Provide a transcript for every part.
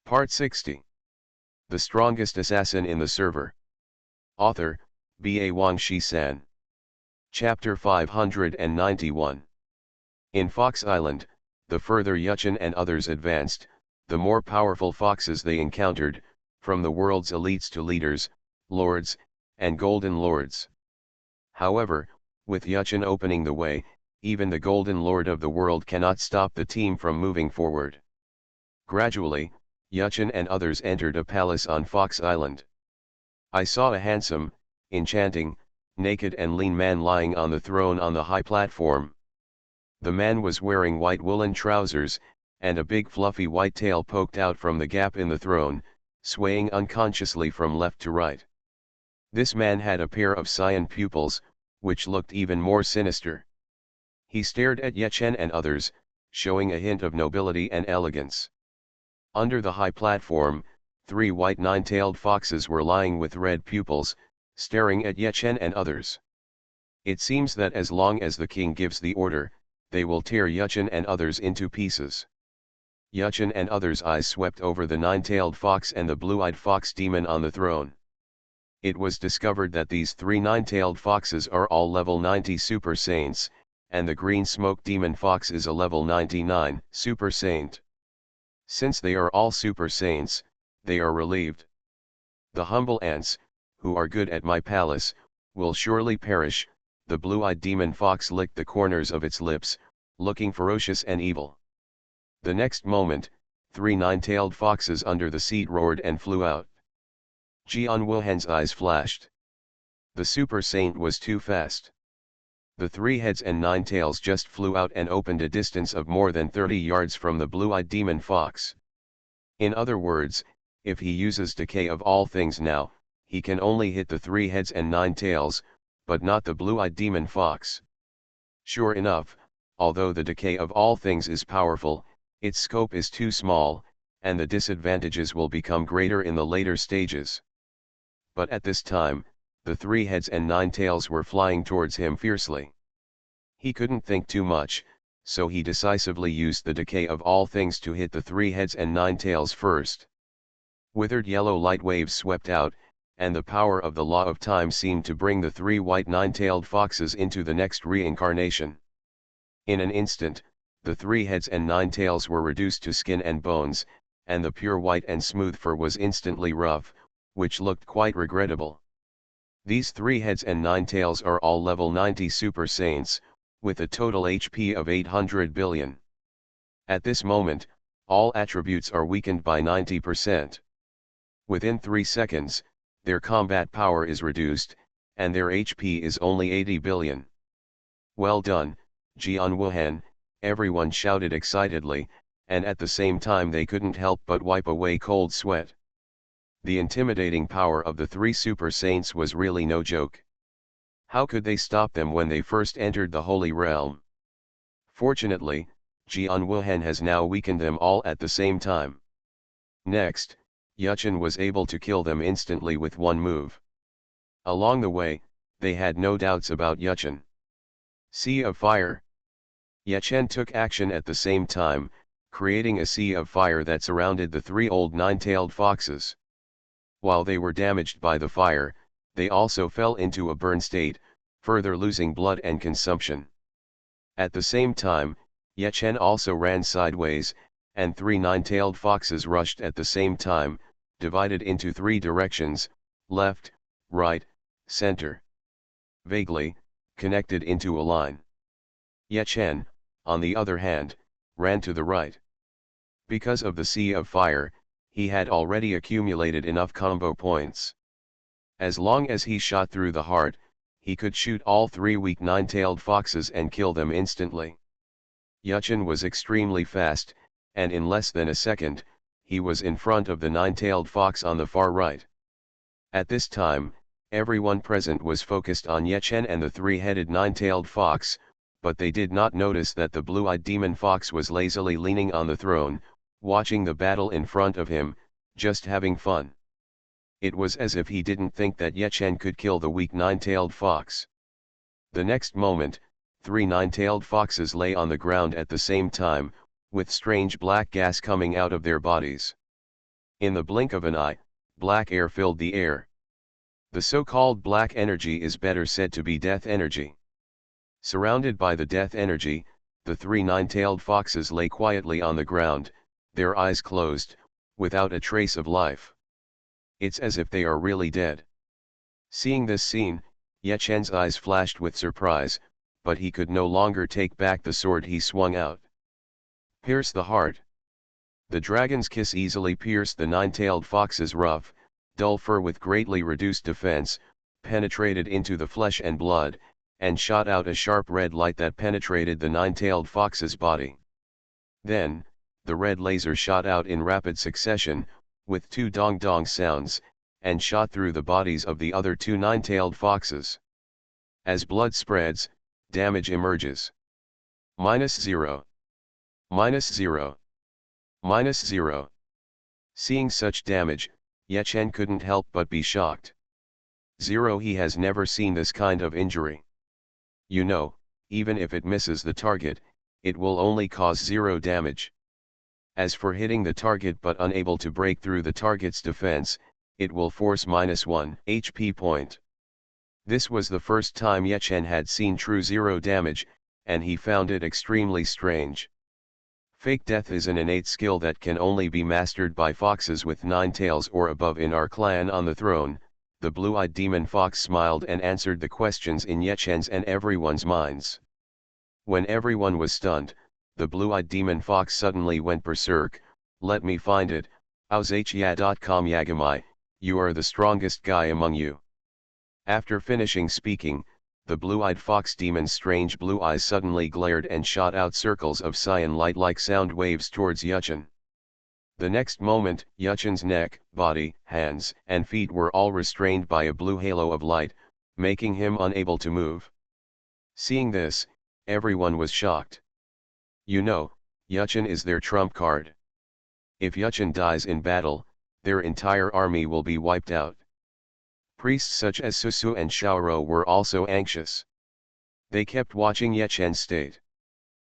Part 60. The Strongest Assassin in the Server. Author, B.A. Wang Shi-san. Chapter 591. In Fox Island, the further Yuchen and others advanced, the more powerful foxes they encountered, from the world's elites to leaders, lords, and golden lords. However, with Yuchen opening the way, even the golden lord of the world cannot stop the team from moving forward. Gradually, Yuchen and others entered a palace on Fox Island. I saw a handsome, enchanting, naked and lean man lying on the throne on the high platform. The man was wearing white woolen trousers, and a big fluffy white tail poked out from the gap in the throne, swaying unconsciously from left to right. This man had a pair of cyan pupils, which looked even more sinister. He stared at Yuchen and others, showing a hint of nobility and elegance. Under the high platform, 3 white nine-tailed foxes were lying with red pupils, staring at Yuchen and others. It seems that as long as the king gives the order, they will tear Yuchen and others into pieces. Yuchen and others' eyes swept over the nine-tailed fox and the blue-eyed fox demon on the throne. It was discovered that these 3 nine-tailed foxes are all level 90 Super Saints, and the green smoke demon fox is a level 99 Super Saint. Since they are all Super Saints, they are relieved. The humble ants, who are good at my palace, will surely perish. The blue-eyed demon fox licked the corners of its lips, looking ferocious and evil. The next moment, 3 nine-tailed foxes under the seat roared and flew out. Jian Wuhan's eyes flashed. The Super Saint was too fast. The 3 heads and 9 tails just flew out and opened a distance of more than 30 yards from the blue-eyed demon fox. In other words, if he uses Decay of all things now, he can only hit the 3 heads and 9 tails, but not the blue-eyed demon fox. Sure enough, although the Decay of all things is powerful, its scope is too small, and the disadvantages will become greater in the later stages. But at this time, the 3 heads and 9 tails were flying towards him fiercely. He couldn't think too much, so he decisively used the Decay of all things to hit the 3 heads and 9 tails first. Withered yellow light waves swept out, and the power of the law of time seemed to bring the 3 white nine-tailed foxes into the next reincarnation. In an instant, the 3 heads and 9 tails were reduced to skin and bones, and the pure white and smooth fur was instantly rough, which looked quite regrettable. These 3 heads and 9 tails are all level 90 Super Saints, with a total HP of 800 billion. At this moment, all attributes are weakened by 90%. Within 3 seconds, their combat power is reduced, and their HP is only 80 billion. Well done, Jian Wuhan, everyone shouted excitedly, and at the same time they couldn't help but wipe away cold sweat. The intimidating power of the 3 Super Saints was really no joke. How could they stop them when they first entered the Holy Realm? Fortunately, Jian Wuhan has now weakened them all at the same time. Next, Yuchen was able to kill them instantly with one move. Along the way, they had no doubts about Yuchen. Sea of Fire. Yuchen took action at the same time, creating a sea of fire that surrounded the 3 old nine-tailed foxes. While they were damaged by the fire, they also fell into a burn state, further losing blood and consumption. At the same time, Yuchen also ran sideways, and 3 nine-tailed foxes rushed at the same time, divided into 3 directions, left, right, center. Vaguely, connected into a line. Yuchen, on the other hand, ran to the right. Because of the Sea of Fire, he had already accumulated enough combo points. As long as he shot through the heart, he could shoot all 3 weak nine-tailed foxes and kill them instantly. Yuchen was extremely fast, and in less than a second, he was in front of the nine-tailed fox on the far right. At this time, everyone present was focused on Yuchen and the 3-headed nine-tailed fox, but they did not notice that the blue-eyed demon fox was lazily leaning on the throne, watching the battle in front of him, just having fun. It was as if he didn't think that Yuchen could kill the weak nine-tailed fox. The next moment, 3 nine-tailed foxes lay on the ground at the same time, with strange black gas coming out of their bodies. In the blink of an eye, black air filled the air. The so-called black energy is better said to be death energy. Surrounded by the death energy, the three nine-tailed foxes lay quietly on the ground, their eyes closed, without a trace of life. It's as if they are really dead. Seeing this scene, Ye Chen's eyes flashed with surprise, but he could no longer take back the sword he swung out. Pierce the heart. The dragon's kiss easily pierced the nine-tailed fox's rough, dull fur with greatly reduced defense, penetrated into the flesh and blood, and shot out a sharp red light that penetrated the nine-tailed fox's body. Then, the red laser shot out in rapid succession, with two dong-dong sounds, and shot through the bodies of the other two nine-tailed foxes. As blood spreads, damage emerges. -0. -0. -0. Seeing such damage, Ye Chen couldn't help but be shocked. 0. He has never seen this kind of injury. You know, even if it misses the target, it will only cause 0 damage. As for hitting the target but unable to break through the target's defense, it will force -1 HP point. This was the first time Ye Chen had seen true 0 damage, and he found it extremely strange. Fake death is an innate skill that can only be mastered by foxes with 9 tails or above in our clan on the throne. The blue-eyed demon fox smiled and answered the questions in Ye Chen's and everyone's minds. When everyone was stunned, the blue-eyed demon fox suddenly went berserk. Let me find it, Auzachia.com Yagamai, you are the strongest guy among you. After finishing speaking, the blue-eyed fox demon's strange blue eyes suddenly glared and shot out circles of cyan light like sound waves towards Ye Chen. The next moment, Ye Chen's neck, body, hands, and feet were all restrained by a blue halo of light, making him unable to move. Seeing this, everyone was shocked. You know, Ye Chen is their trump card. If Ye Chen dies in battle, their entire army will be wiped out. Priests such as Susu and Xiaoro were also anxious. They kept watching Ye Chen's state.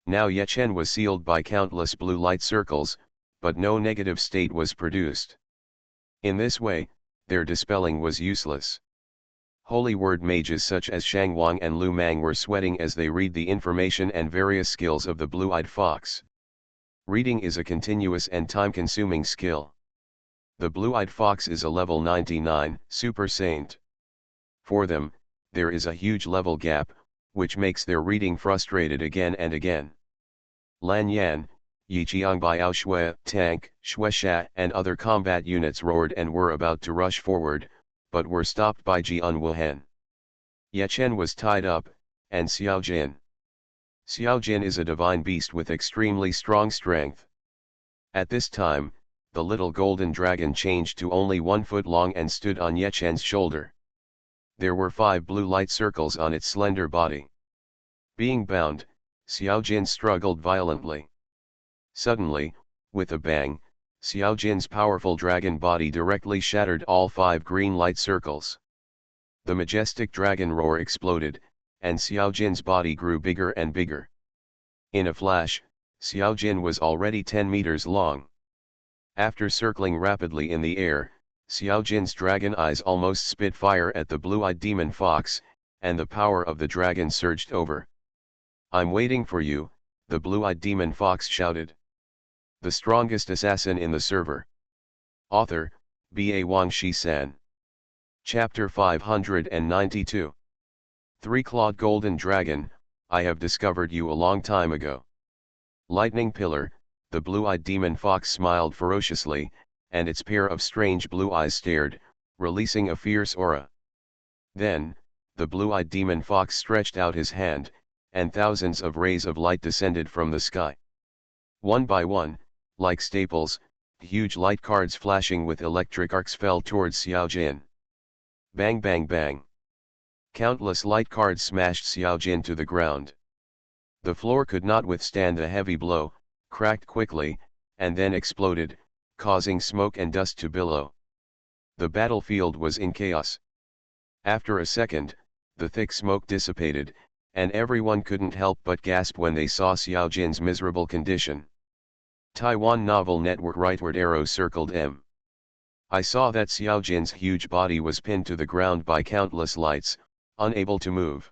Now Ye Chen was sealed by countless blue light circles, but no negative state was produced. In this way, their dispelling was useless. Holy word mages such as Shang Wang and Lu Mang were sweating as they read the information and various skills of the blue-eyed fox. Reading is a continuous and time-consuming skill. The blue-eyed fox is a level 99 super saint. For them, there is a huge level gap, which makes their reading frustrated again and again. Lan Yan, Yiqiang Biao Shui, Tank, Shuesha and other combat units roared and were about to rush forward, but were stopped by Jian Wuhen. Ye Chen was tied up, and Xiao Jin. Xiao Jin is a divine beast with extremely strong strength. At this time, the little golden dragon changed to only 1 foot long and stood on Ye Chen's shoulder. There were 5 blue light circles on its slender body. Being bound, Xiao Jin struggled violently. Suddenly, with a bang, Xiao Jin's powerful dragon body directly shattered all 5 green light circles. The majestic dragon roar exploded, and Xiao Jin's body grew bigger and bigger. In a flash, Xiao Jin was already 10 meters long. After circling rapidly in the air, Xiao Jin's dragon eyes almost spit fire at the blue-eyed demon fox, and the power of the dragon surged over. I'm waiting for you, the blue-eyed demon fox shouted. The strongest assassin in the server. Author, B.A. Wang Shi-san. Chapter 592. Three-clawed golden dragon, I have discovered you a long time ago. Lightning pillar, the blue-eyed demon fox smiled ferociously, and its pair of strange blue eyes stared, releasing a fierce aura. Then, the blue-eyed demon fox stretched out his hand, and thousands of rays of light descended from the sky. One by one, like staples, huge light cards flashing with electric arcs fell towards Xiao Jin. Bang bang bang. Countless light cards smashed Xiao Jin to the ground. The floor could not withstand the heavy blow, cracked quickly, and then exploded, causing smoke and dust to billow. The battlefield was in chaos. After a second, the thick smoke dissipated, and everyone couldn't help but gasp when they saw Xiao Jin's miserable condition. Taiwan Novel Network rightward arrow circled M. I saw that Xiaojin's huge body was pinned to the ground by countless lights, unable to move.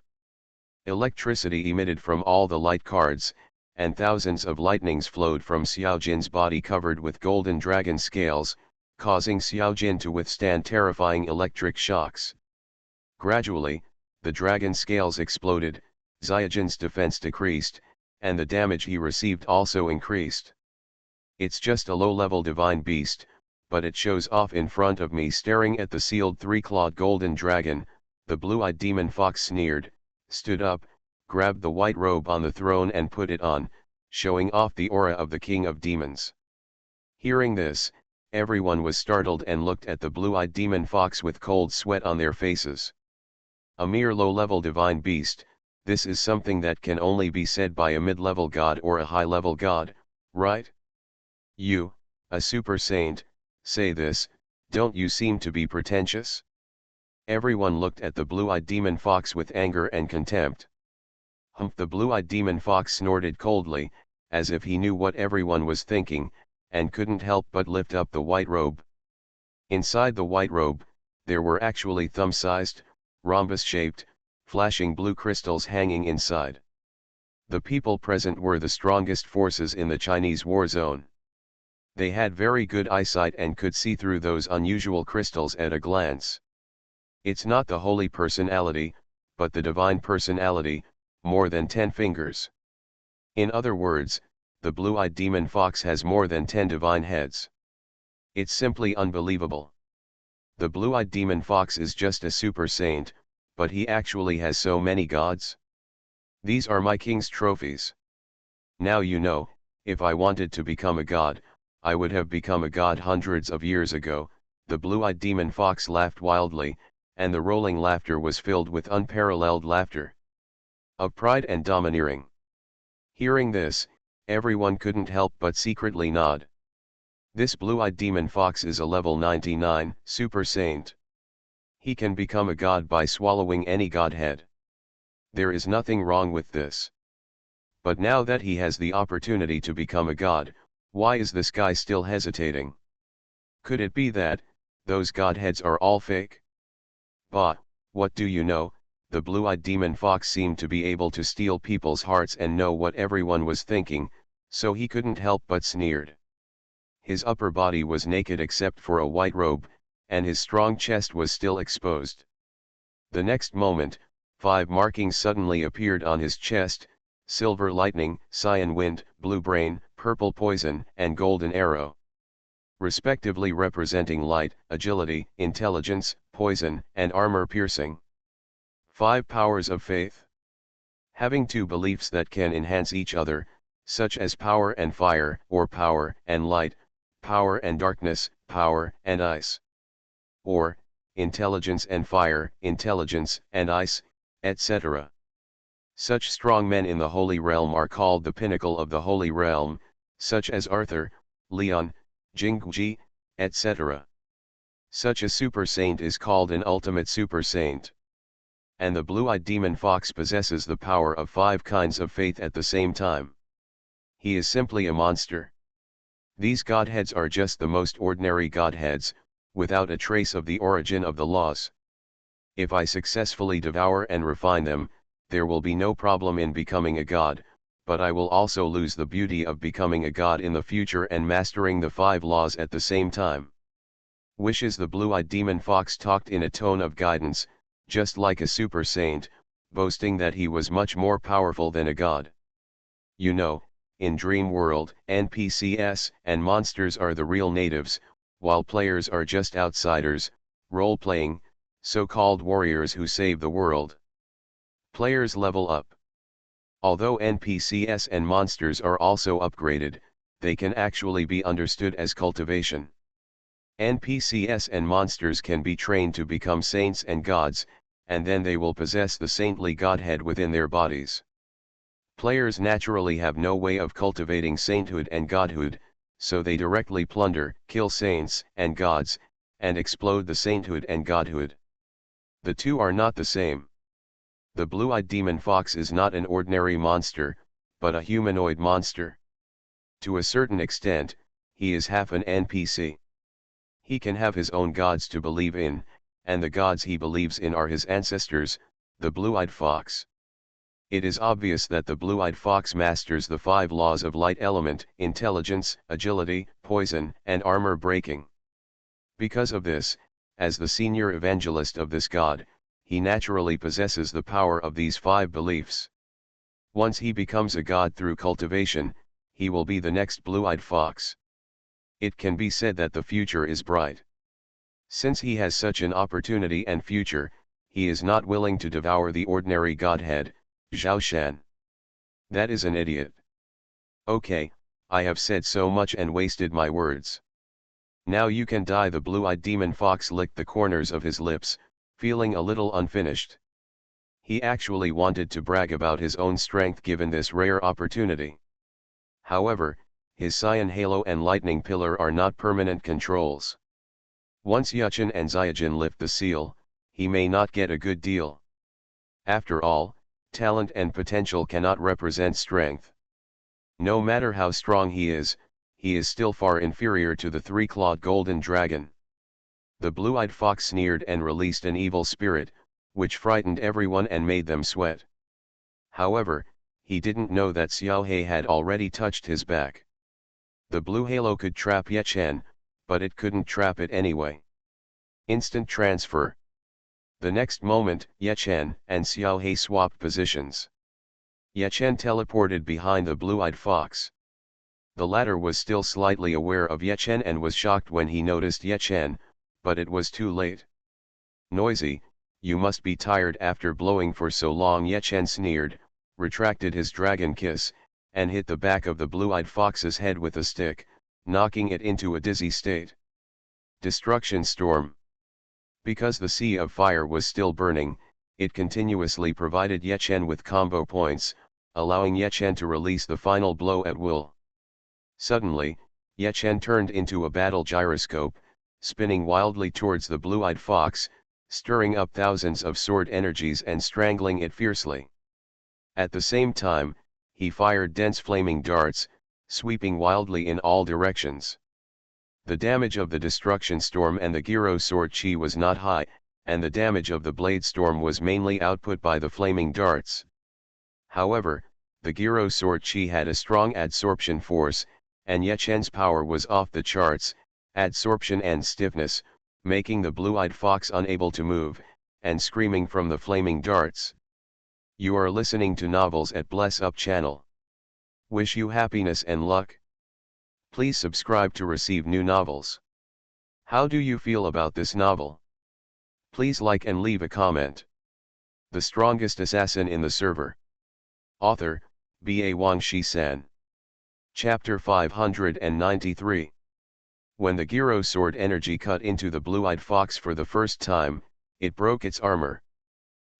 Electricity emitted from all the light cards, and thousands of lightnings flowed from Xiaojin's body covered with golden dragon scales, causing Xiaojin to withstand terrifying electric shocks. Gradually, the dragon scales exploded, Xiaojin's defense decreased, and the damage he received also increased. It's just a low-level divine beast, but it shows off in front of me staring at the sealed three-clawed golden dragon. The blue-eyed demon fox sneered, stood up, grabbed the white robe on the throne and put it on, showing off the aura of the king of demons. Hearing this, everyone was startled and looked at the blue-eyed demon fox with cold sweat on their faces. A mere low-level divine beast, this is something that can only be said by a mid-level god or a high-level god, right? You, a super saint, say this, don't you seem to be pretentious? Everyone looked at the blue-eyed demon fox with anger and contempt. Humph! The blue-eyed demon fox snorted coldly, as if he knew what everyone was thinking, and couldn't help but lift up the white robe. Inside the white robe, there were actually thumb-sized, rhombus-shaped, flashing blue crystals hanging inside. The people present were the strongest forces in the Chinese war zone. They had very good eyesight and could see through those unusual crystals at a glance. It's not the holy personality, but the divine personality, more than 10 fingers. In other words, the blue-eyed demon fox has more than 10 divine heads. It's simply unbelievable. The blue-eyed demon fox is just a super saint, but he actually has so many gods. These are my king's trophies. Now you know, if I wanted to become a god, I would have become a god hundreds of years ago. The blue-eyed demon fox laughed wildly, and the rolling laughter was filled with unparalleled laughter of pride and domineering. Hearing this, everyone couldn't help but secretly nod. This blue-eyed demon fox is a level 99 super saint. He can become a god by swallowing any godhead. There is nothing wrong with this. But now that he has the opportunity to become a god, why is this guy still hesitating? Could it be that those godheads are all fake? Bah, what do you know? The blue-eyed demon fox seemed to be able to steal people's hearts and know what everyone was thinking, so he couldn't help but sneered. His upper body was naked except for a white robe, and his strong chest was still exposed. The next moment, 5 markings suddenly appeared on his chest: silver lightning, cyan wind, blue brain, purple poison, and golden arrow, respectively representing light, agility, intelligence, poison, and armor piercing. 5 powers of faith. Having 2 beliefs that can enhance each other, such as power and fire, or power and light, power and darkness, power and ice. Or, intelligence and fire, intelligence and ice, etc. Such strong men in the Holy Realm are called the pinnacle of the Holy Realm, such as Arthur, Leon, Jingji, etc. Such a super saint is called an ultimate super saint. And the blue-eyed demon fox possesses the power of 5 kinds of faith at the same time. He is simply a monster. These godheads are just the most ordinary godheads, without a trace of the origin of the laws. If I successfully devour and refine them, there will be no problem in becoming a god, but I will also lose the beauty of becoming a god in the future and mastering the 5 laws at the same time. Wishes. The blue-eyed demon fox talked in a tone of guidance, just like a super saint, boasting that he was much more powerful than a god. You know, in Dream World, NPCs and monsters are the real natives, while players are just outsiders, role-playing, so-called warriors who save the world. Players level up. Although NPCs and monsters are also upgraded, they can actually be understood as cultivation. NPCs and monsters can be trained to become saints and gods, and then they will possess the saintly godhead within their bodies. Players naturally have no way of cultivating sainthood and godhood, so they directly plunder, kill saints and gods, and explode the sainthood and godhood. The two are not the same. The blue-eyed demon fox is not an ordinary monster, but a humanoid monster. To a certain extent, he is half an NPC. He can have his own gods to believe in, and the gods he believes in are his ancestors, the blue-eyed fox. It is obvious that the blue-eyed fox masters the 5 laws of light element: intelligence, agility, poison, and armor breaking. Because of this, as the senior evangelist of this god, he naturally possesses the power of these 5 beliefs. Once he becomes a god through cultivation, he will be the next blue-eyed fox. It can be said that the future is bright. Since he has such an opportunity and future, he is not willing to devour the ordinary godhead, Zhao Shan. That is an idiot. Okay, I have said so much and wasted my words. Now you can die. The blue-eyed demon fox licked the corners of his lips, feeling a little unfinished. He actually wanted to brag about his own strength given this rare opportunity. However, his Cyan Halo and Lightning Pillar are not permanent controls. Once Yuchen and Zyajin lift the seal, he may not get a good deal. After all, talent and potential cannot represent strength. No matter how strong he is still far inferior to the 3-clawed golden dragon. The blue-eyed fox sneered and released an evil spirit, which frightened everyone and made them sweat. However, he didn't know that Xiao He had already touched his back. The blue halo could trap Ye Chen, but it couldn't trap it anyway. Instant transfer. The next moment, Ye Chen and Xiao He swapped positions. Ye Chen teleported behind the blue-eyed fox. The latter was still slightly aware of Ye Chen and was shocked when he noticed Ye Chen, but it was too late. Noisy, you must be tired after blowing for so long. Ye Chen sneered, retracted his dragon kiss, and hit the back of the blue-eyed fox's head with a stick, knocking it into a dizzy state. Destruction storm. Because the sea of fire was still burning, it continuously provided Ye Chen with combo points, allowing Ye Chen to release the final blow at will. Suddenly, Ye Chen turned into a battle gyroscope, spinning wildly towards the blue-eyed fox, stirring up thousands of sword energies and strangling it fiercely. At the same time, he fired dense flaming darts, sweeping wildly in all directions. The damage of the destruction storm and the Gyro sword chi was not high, and the damage of the blade storm was mainly output by the flaming darts. However, the Gyro sword chi had a strong adsorption force, and Ye Chen's power was off the charts, adsorption and stiffness, making the blue-eyed fox unable to move, and screaming from the flaming darts. You are listening to Novels at Bless Up channel. Wish you happiness and luck. Please subscribe to receive new novels. How do you feel about this novel? Please like and leave a comment. The strongest assassin in the server. Author, B.A. Wang Shi-san. Chapter 593. When the Gyro sword energy cut into the blue-eyed fox for the first time, it broke its armor.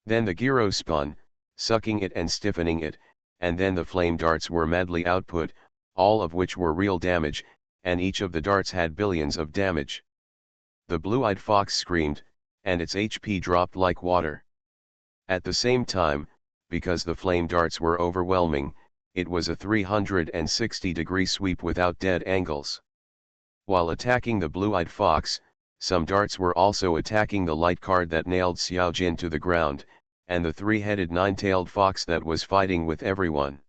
Then the Gyro spun, sucking it and stiffening it, and then the flame darts were madly output, all of which were real damage, and each of the darts had billions of damage. The blue-eyed fox screamed, and its HP dropped like water. At the same time, because the flame darts were overwhelming, it was a 360-degree sweep without dead angles. While attacking the blue-eyed fox, some darts were also attacking the light card that nailed Xiao Jin to the ground, and the 3-headed 9-tailed fox that was fighting with everyone.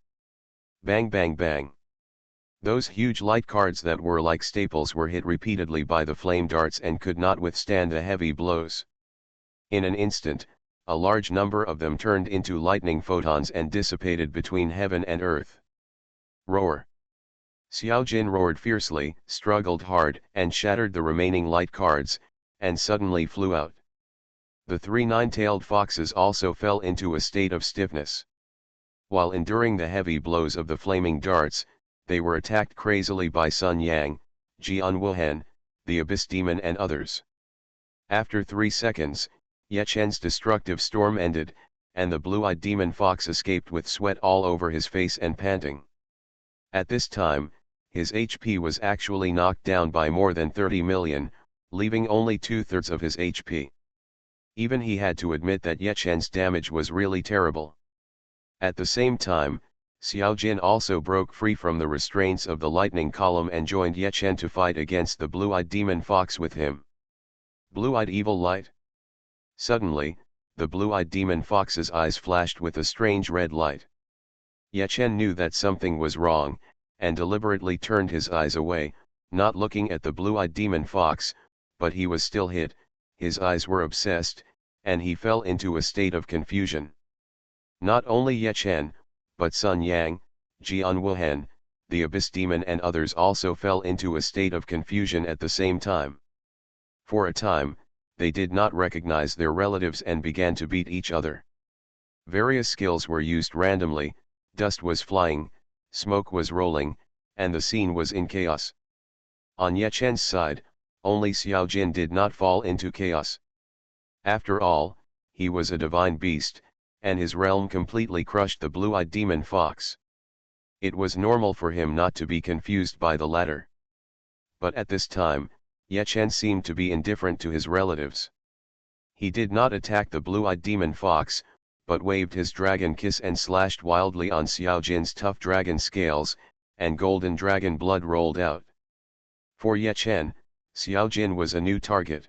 Bang bang bang. Those huge light cards that were like staples were hit repeatedly by the flame darts and could not withstand the heavy blows. In an instant, a large number of them turned into lightning photons and dissipated between heaven and earth. Roar. Xiao Jin roared fiercely, struggled hard, and shattered the remaining light cards, and suddenly flew out. The 3 9-tailed foxes also fell into a state of stiffness. While enduring the heavy blows of the flaming darts, they were attacked crazily by Sun Yang, Jian Wuhan, the Abyss Demon and others. After 3 seconds, Ye Chen's destructive storm ended, and the blue-eyed demon fox escaped with sweat all over his face and panting. At this time, his HP was actually knocked down by more than 30 million, leaving only 2/3 of his HP. Even he had to admit that Ye Chen's damage was really terrible. At the same time, Xiao Jin also broke free from the restraints of the lightning column and joined Ye Chen to fight against the blue-eyed demon fox with him. Blue-eyed evil light? Suddenly, the blue-eyed demon fox's eyes flashed with a strange red light. Ye Chen knew that something was wrong, and deliberately turned his eyes away, not looking at the blue-eyed demon fox, but he was still hit, his eyes were obsessed, and he fell into a state of confusion. Not only Ye Chen, but Sun Yang, Jian Wuhan, the Abyss Demon and others also fell into a state of confusion at the same time. For a time, they did not recognize their relatives and began to beat each other. Various skills were used randomly, dust was flying, smoke was rolling, and the scene was in chaos. On Ye Chen's side, only Xiao Jin did not fall into chaos. After all, he was a divine beast, and his realm completely crushed the blue-eyed demon fox. It was normal for him not to be confused by the latter. But at this time, Ye Chen seemed to be indifferent to his relatives. He did not attack the blue-eyed demon fox, but waved his dragon kiss and slashed wildly on Xiao Jin's tough dragon scales, and golden dragon blood rolled out. For Ye Chen, Xiao Jin was a new target.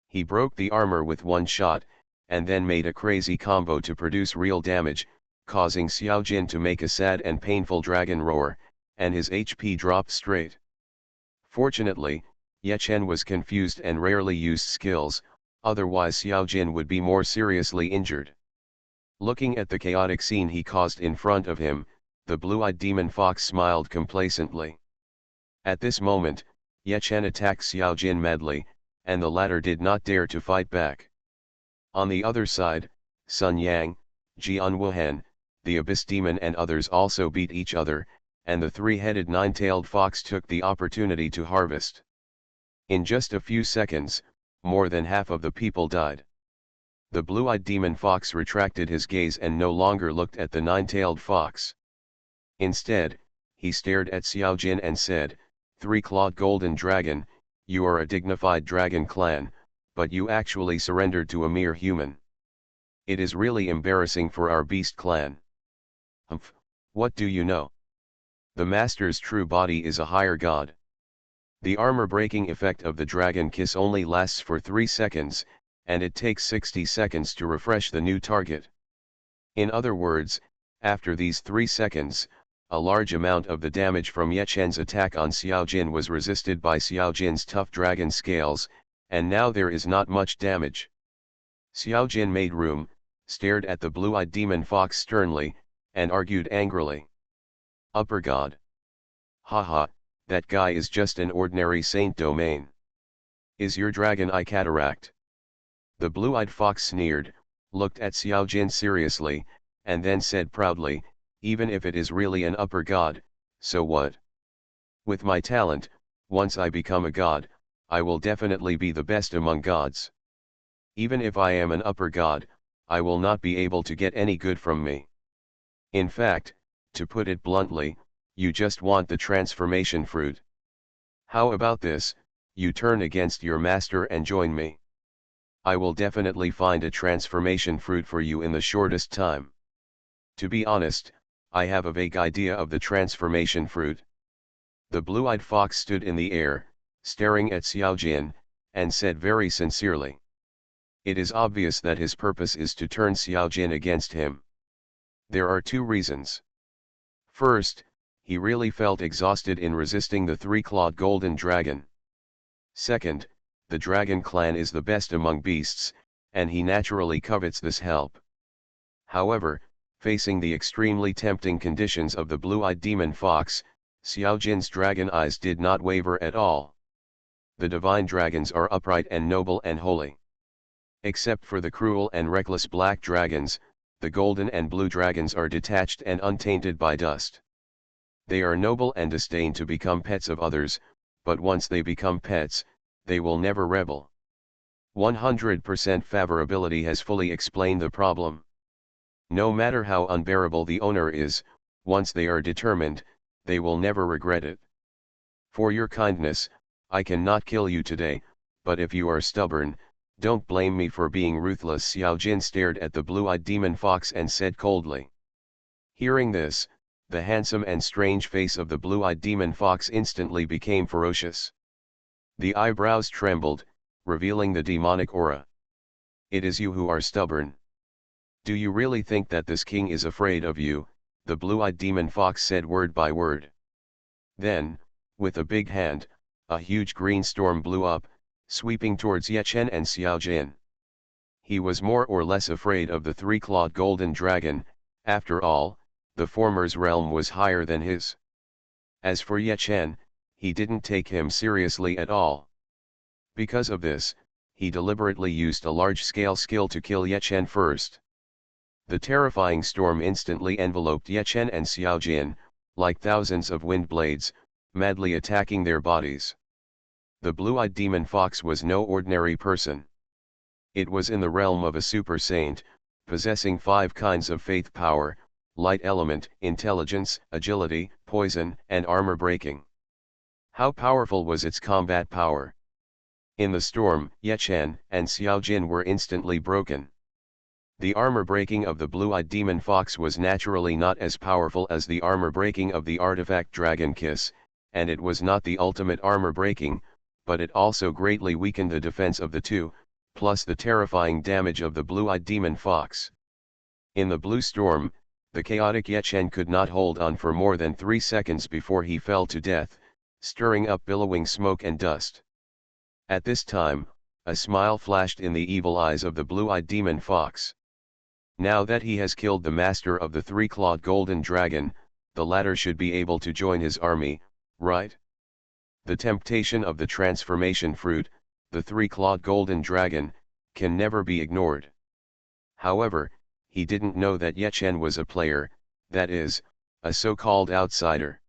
He broke the armor with one shot, and then made a crazy combo to produce real damage, causing Xiao Jin to make a sad and painful dragon roar, and his HP dropped straight. Fortunately, Ye Chen was confused and rarely used skills, otherwise Xiao Jin would be more seriously injured. Looking at the chaotic scene he caused in front of him, the blue-eyed demon fox smiled complacently. At this moment, Ye Chen attacked Xiao Jin madly, and the latter did not dare to fight back. On the other side, Sun Yang, Jian Wuhan, the Abyss Demon and others also beat each other, and the three-headed nine-tailed fox took the opportunity to harvest. In just a few seconds, more than half of the people died. The blue-eyed demon fox retracted his gaze and no longer looked at the nine-tailed fox. Instead, he stared at Xiao Jin and said, "Three-clawed golden dragon, you are a dignified dragon clan, but you actually surrendered to a mere human. It is really embarrassing for our beast clan." "Humph, what do you know? The master's true body is a higher god. The armor-breaking effect of the dragon kiss only lasts for 3 seconds, and it takes 60 seconds to refresh the new target. In other words, after these 3 seconds, a large amount of the damage from Ye Chen's attack on Xiao Jin was resisted by Xiao Jin's tough dragon scales, and now there is not much damage." Xiao Jin made room, stared at the blue-eyed demon fox sternly, and argued angrily. "Upper god. Haha, that guy is just an ordinary saint domain. Is your dragon eye cataract?" The blue-eyed fox sneered, looked at Xiao Jin seriously, and then said proudly, "Even if it is really an upper god, so what? With my talent, once I become a god, I will definitely be the best among gods. Even if I am an upper god, I will not be able to get any good from me. In fact, to put it bluntly, you just want the transformation fruit. How about this, you turn against your master and join me? I will definitely find a transformation fruit for you in the shortest time. To be honest, I have a vague idea of the transformation fruit." The blue-eyed fox stood in the air, staring at Xiao Jin, and said very sincerely. It is obvious that his purpose is to turn Xiao Jin against him. There are 2 reasons. First, he really felt exhausted in resisting the three-clawed golden dragon. Second, the dragon clan is the best among beasts, and he naturally covets this help. However, facing the extremely tempting conditions of the blue-eyed demon fox, Xiao Jin's dragon eyes did not waver at all. The divine dragons are upright and noble and holy. Except for the cruel and reckless black dragons, the golden and blue dragons are detached and untainted by dust. They are noble and disdain to become pets of others, but once they become pets, they will never rebel. 100% favorability has fully explained the problem. No matter how unbearable the owner is, once they are determined, they will never regret it. For your kindness, I cannot kill you today, but if you are stubborn, don't blame me for being ruthless. Xiao Jin stared at the blue-eyed demon fox and said coldly. Hearing this, The handsome and strange face of the blue-eyed demon fox instantly became ferocious. The eyebrows trembled, revealing the demonic aura. "It is you who are stubborn. Do you really think that this king is afraid of you?" the blue-eyed demon fox said word by word. Then, with a big hand, a huge green storm blew up, sweeping towards Ye Chen and Xiao Jin. He was more or less afraid of the three-clawed golden dragon. After all, the former's realm was higher than his. As for Ye Chen, he didn't take him seriously at all. Because of this, he deliberately used a large-scale skill to kill Ye Chen first. The terrifying storm instantly enveloped Ye Chen and Xiao Jin, like thousands of wind blades, madly attacking their bodies. The blue-eyed demon fox was no ordinary person. It was in the realm of a super saint, possessing 5 kinds of faith power: light element, intelligence, agility, poison, and armor breaking. How powerful was its combat power? In the storm, Ye Chen and Xiao Jin were instantly broken. The armor breaking of the blue-eyed demon fox was naturally not as powerful as the armor breaking of the artifact Dragon Kiss, and it was not the ultimate armor breaking, but it also greatly weakened the defense of the two, plus the terrifying damage of the blue-eyed demon fox. In the blue storm, the chaotic Ye Chen could not hold on for more than 3 seconds before he fell to death, stirring up billowing smoke and dust. At this time, a smile flashed in the evil eyes of the blue-eyed demon fox. Now that he has killed the master of the three-clawed golden dragon, the latter should be able to join his army, right? The temptation of the transformation fruit, the three-clawed golden dragon, can never be ignored. However, he didn't know that Ye Chen was a player, that is, a so-called outsider.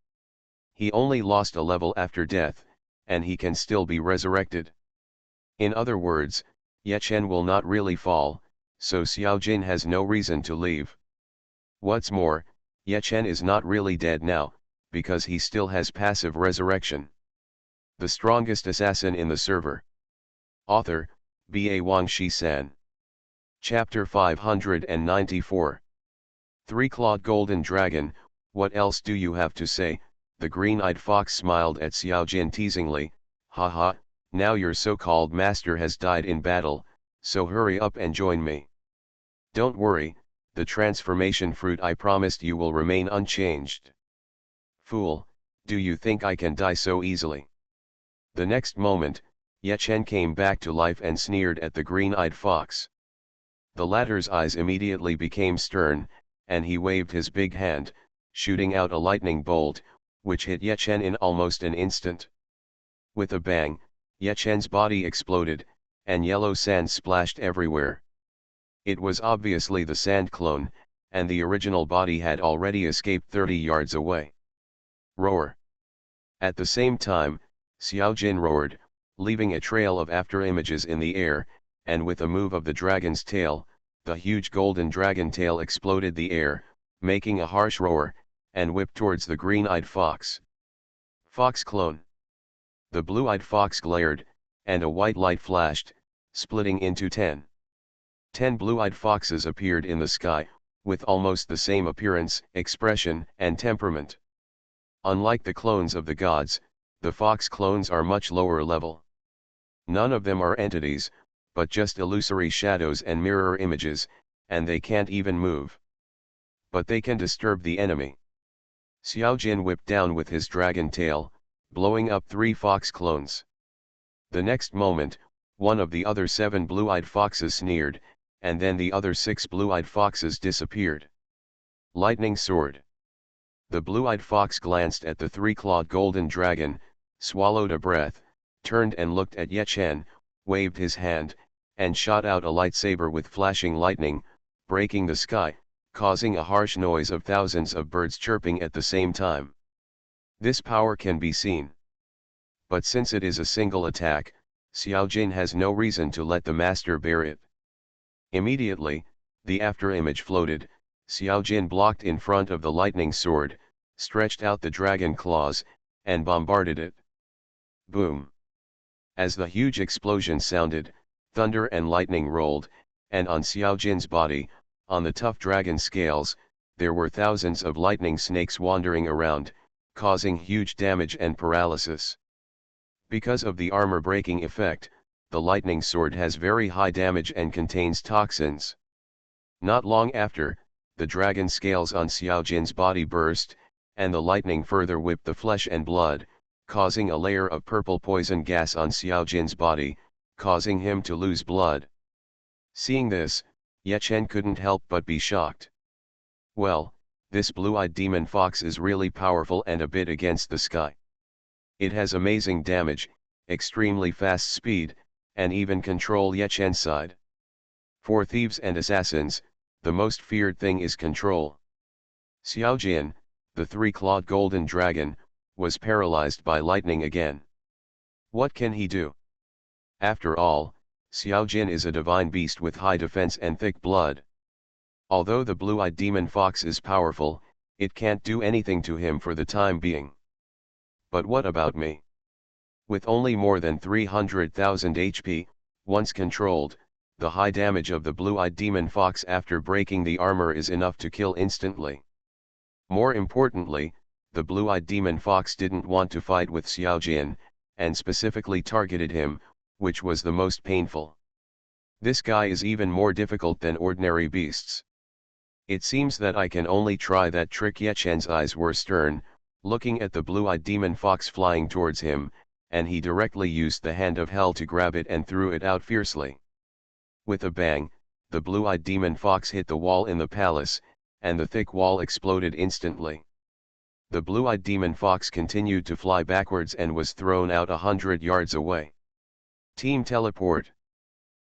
He only lost a level after death, and he can still be resurrected. In other words, Ye Chen will not really fall, so Xiao Jin has no reason to leave. What's more, Ye Chen is not really dead now, because he still has passive resurrection. The strongest assassin in the server. Author, B.A. Wang Shi-san. Chapter 594. Three-clawed golden dragon, what else do you have to say? The green-eyed fox smiled at Xiao Jin teasingly. Haha, now your so-called master has died in battle, so hurry up and join me. Don't worry, the transformation fruit I promised you will remain unchanged. Fool, do you think I can die so easily? The next moment, Ye Chen came back to life and sneered at the green-eyed fox. The latter's eyes immediately became stern, and he waved his big hand, shooting out a lightning bolt, which hit Ye Chen in almost an instant. With a bang, Ye Chen's body exploded, and yellow sand splashed everywhere. It was obviously the sand clone, and the original body had already escaped 30 yards away. Roar! At the same time, Xiao Jin roared, leaving a trail of afterimages in the air, and with a move of the dragon's tail, the huge golden dragon tail exploded the air, making a harsh roar, and whipped towards the green-eyed fox. Fox clone! The blue-eyed fox glared, and a white light flashed, splitting into 10. 10 blue-eyed foxes appeared in the sky, with almost the same appearance, expression, and temperament. Unlike the clones of the gods, the fox clones are much lower level. None of them are entities, but just illusory shadows and mirror images, and they can't even move. But they can disturb the enemy. Xiao Jin whipped down with his dragon tail, blowing up 3 fox clones. The next moment, one of the other 7 blue-eyed foxes sneered, and then the other 6 blue-eyed foxes disappeared. Lightning sword. The blue-eyed fox glanced at the three-clawed golden dragon, swallowed a breath, turned and looked at Ye Chen, waved his hand, and shot out a lightsaber with flashing lightning, breaking the sky, causing a harsh noise of thousands of birds chirping at the same time. This power can be seen. But since it is a single attack, Xiao Jin has no reason to let the master bear it. Immediately, the afterimage floated. Xiao Jin blocked in front of the lightning sword, stretched out the dragon claws, and bombarded it. Boom! As the huge explosion sounded, thunder and lightning rolled, and on Xiao Jin's body, on the tough dragon scales, there were thousands of lightning snakes wandering around, causing huge damage and paralysis. Because of the armor-breaking effect, the lightning sword has very high damage and contains toxins. Not long after, the dragon scales on Xiaojin's body burst, and the lightning further whipped the flesh and blood, causing a layer of purple poison gas on Xiaojin's body, causing him to lose blood. Seeing this, Ye Chen couldn't help but be shocked. Well, this blue-eyed demon fox is really powerful and a bit against the sky. It has amazing damage, extremely fast speed, and even control Ye Chen's side. For thieves and assassins, the most feared thing is control. Xiaojin, the three-clawed golden dragon, was paralyzed by lightning again. What can he do? After all, Xiaojin is a divine beast with high defense and thick blood. Although the blue-eyed demon fox is powerful, it can't do anything to him for the time being. But what about me? With only more than 300,000 HP, once controlled, the high damage of the blue-eyed demon fox after breaking the armor is enough to kill instantly. More importantly, the blue-eyed demon fox didn't want to fight with Xiaojin, and specifically targeted him, which was the most painful. This guy is even more difficult than ordinary beasts. It seems that I can only try that trick. Ye Chen's eyes were stern, looking at the blue-eyed demon fox flying towards him, and he directly used the hand of hell to grab it and threw it out fiercely. With a bang, the blue-eyed demon fox hit the wall in the palace, and the thick wall exploded instantly. The blue-eyed demon fox continued to fly backwards and was thrown out 100 yards away. Team teleport.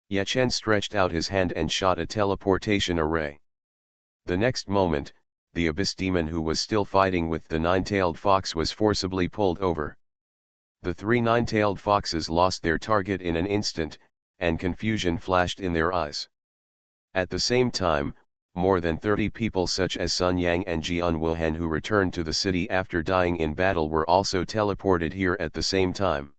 Ye Chen stretched out his hand and shot a teleportation array. The next moment, the abyss demon who was still fighting with the nine-tailed fox was forcibly pulled over. The three nine-tailed foxes lost their target in an instant, and confusion flashed in their eyes. At the same time, more than 30 people such as Sun Yang and Jian Wuhan who returned to the city after dying in battle were also teleported here at the same time.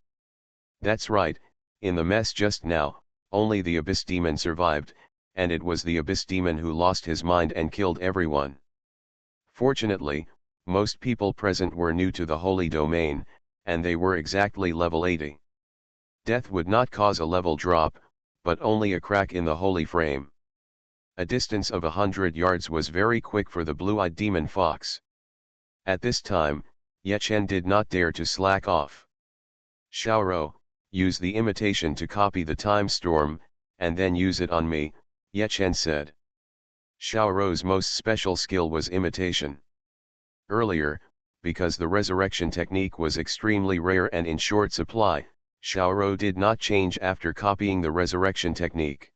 That's right, in the mess just now, only the abyss demon survived, and it was the abyss demon who lost his mind and killed everyone. Fortunately, most people present were new to the holy domain, and they were exactly level 80. Death would not cause a level drop, but only a crack in the holy frame. A distance of 100 yards was very quick for the blue-eyed demon fox. At this time, Ye Chen did not dare to slack off. Xiaoro, use the imitation to copy the time storm, and then use it on me, Ye Chen said. Xiaoro's most special skill was imitation. Earlier, because the resurrection technique was extremely rare and in short supply, Xiaoro did not change after copying the resurrection technique.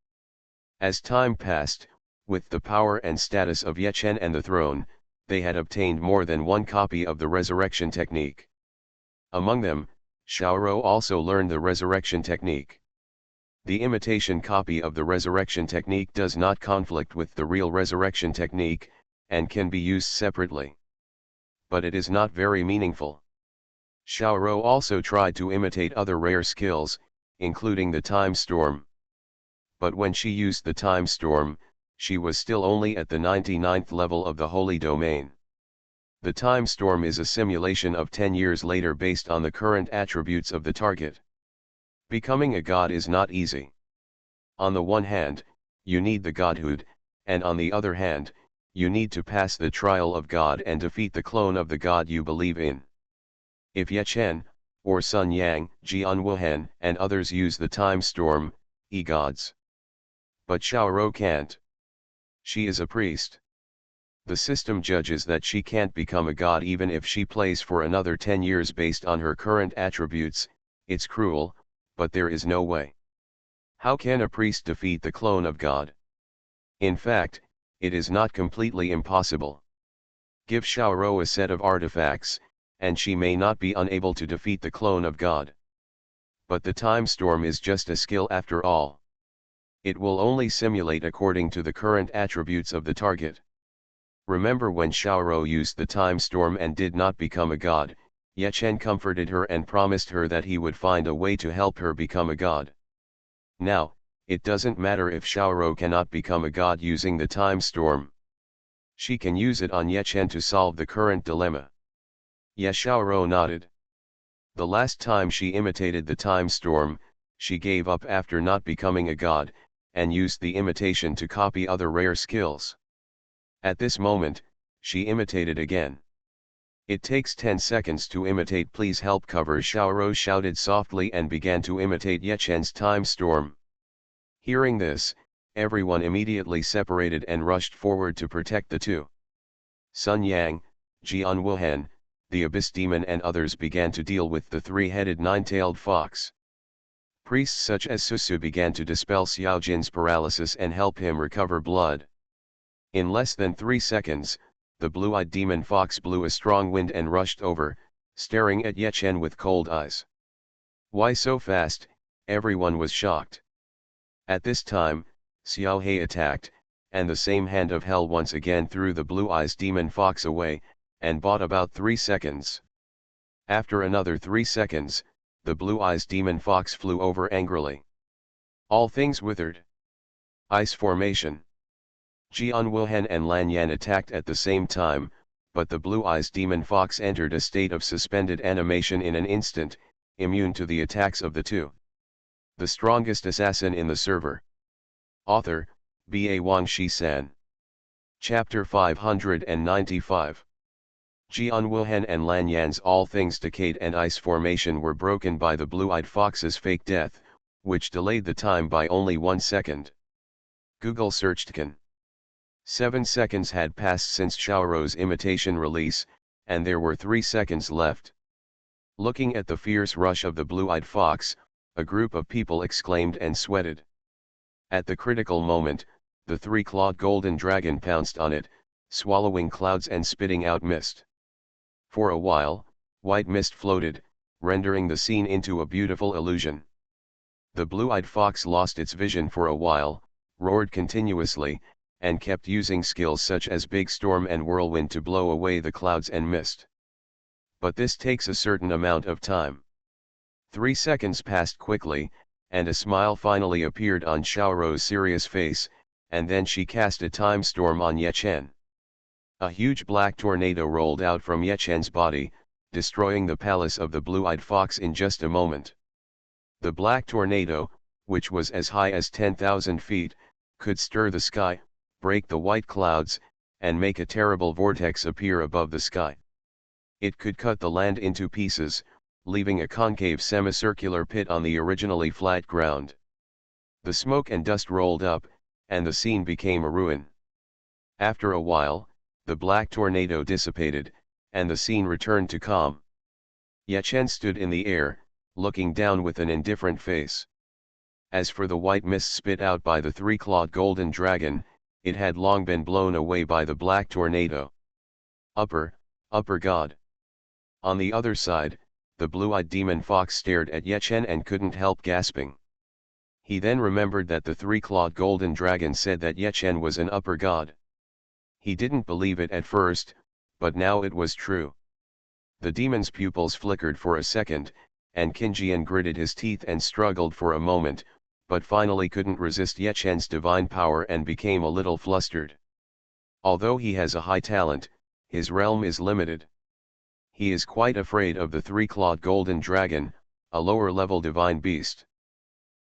As time passed, with the power and status of Ye Chen and the throne, they had obtained more than one copy of the resurrection technique. Among them, Xiaoro also learned the resurrection technique. The imitation copy of the resurrection technique does not conflict with the real resurrection technique, and can be used separately. But it is not very meaningful. Xiaoro also tried to imitate other rare skills, including the time storm. But when she used the time storm, she was still only at the 99th level of the holy domain. The time storm is a simulation of 10 years later based on the current attributes of the target. Becoming a god is not easy. On the one hand, you need the godhood, and on the other hand, you need to pass the trial of God and defeat the clone of the god you believe in. If Ye Chen, or Sun Yang, Jian Wuhan, and others use the time storm, gods. But Xiaoro can't. She is a priest. The system judges that she can't become a god even if she plays for another 10 years based on her current attributes. It's cruel, but there is no way. How can a priest defeat the clone of God? In fact, it is not completely impossible. Give Xiaoro a set of artifacts, and she may not be unable to defeat the clone of God. But the time storm is just a skill after all. It will only simulate according to the current attributes of the target. Remember when Xiaoro used the time storm and did not become a god, Ye Chen comforted her and promised her that he would find a way to help her become a god. Now, it doesn't matter if Xiaoro cannot become a god using the time storm. She can use it on Ye Chen to solve the current dilemma. Ye Xiaoro nodded. The last time she imitated the time storm, she gave up after not becoming a god, and used the imitation to copy other rare skills. At this moment, she imitated again. It takes 10 seconds to imitate. Please help cover. Xiaoro shouted softly and began to imitate Ye Chen's time storm. Hearing this, everyone immediately separated and rushed forward to protect the two. Sun Yang, Jian Wuhan, the Abyss Demon and others began to deal with the three-headed nine-tailed fox. Priests such as Susu began to dispel Xiao Jin's paralysis and help him recover blood. In less than 3 seconds, the blue-eyed demon fox blew a strong wind and rushed over, staring at Ye Chen with cold eyes. Why so fast? Everyone was shocked. At this time, Xiao He attacked, and the same hand of hell once again threw the blue-eyed demon fox away, and bought about 3 seconds. After another 3 seconds, the blue-eyed demon fox flew over angrily. All things withered. Ice formation. Jian Wuhan and Lan Yan attacked at the same time, but the blue-eyed demon fox entered a state of suspended animation in an instant, immune to the attacks of the two. The strongest assassin in the server. Author, B.A. Wang Shi-san. Chapter 595. Jian Wuhan and Lan Yan's all things decayed and ice formation were broken by the blue-eyed fox's fake death, which delayed the time by only 1 second. Google searched can. 7 seconds had passed since Xiaoro's imitation release, and there were 3 seconds left. Looking at the fierce rush of the blue-eyed fox, a group of people exclaimed and sweated. At the critical moment, the three-clawed golden dragon pounced on it, swallowing clouds and spitting out mist. For a while, white mist floated, rendering the scene into a beautiful illusion. The blue-eyed fox lost its vision for a while, roared continuously, and kept using skills such as Big Storm and Whirlwind to blow away the clouds and mist. But this takes a certain amount of time. 3 seconds passed quickly, and a smile finally appeared on Xiaoro's serious face, and then she cast a time storm on Ye Chen. A huge black tornado rolled out from Ye Chen's body, destroying the palace of the blue-eyed fox in just a moment. The black tornado, which was as high as 10,000 feet, could stir the sky, break the white clouds, and make a terrible vortex appear above the sky. It could cut the land into pieces, leaving a concave semicircular pit on the originally flat ground. The smoke and dust rolled up, and the scene became a ruin. After a while, the black tornado dissipated, and the scene returned to calm. Ye Chen stood in the air, looking down with an indifferent face. As for the white mist spit out by the three-clawed golden dragon, it had long been blown away by the black tornado. Upper God. On the other side, the blue-eyed demon fox stared at Ye Chen and couldn't help gasping. He then remembered that the three-clawed golden dragon said that Ye Chen was an upper god. He didn't believe it at first, but now it was true. The demon's pupils flickered for a second, and Qinjian gritted his teeth and struggled for a moment, but finally couldn't resist Ye Chen's divine power and became a little flustered. Although he has a high talent, his realm is limited. He is quite afraid of the three-clawed golden dragon, a lower-level divine beast.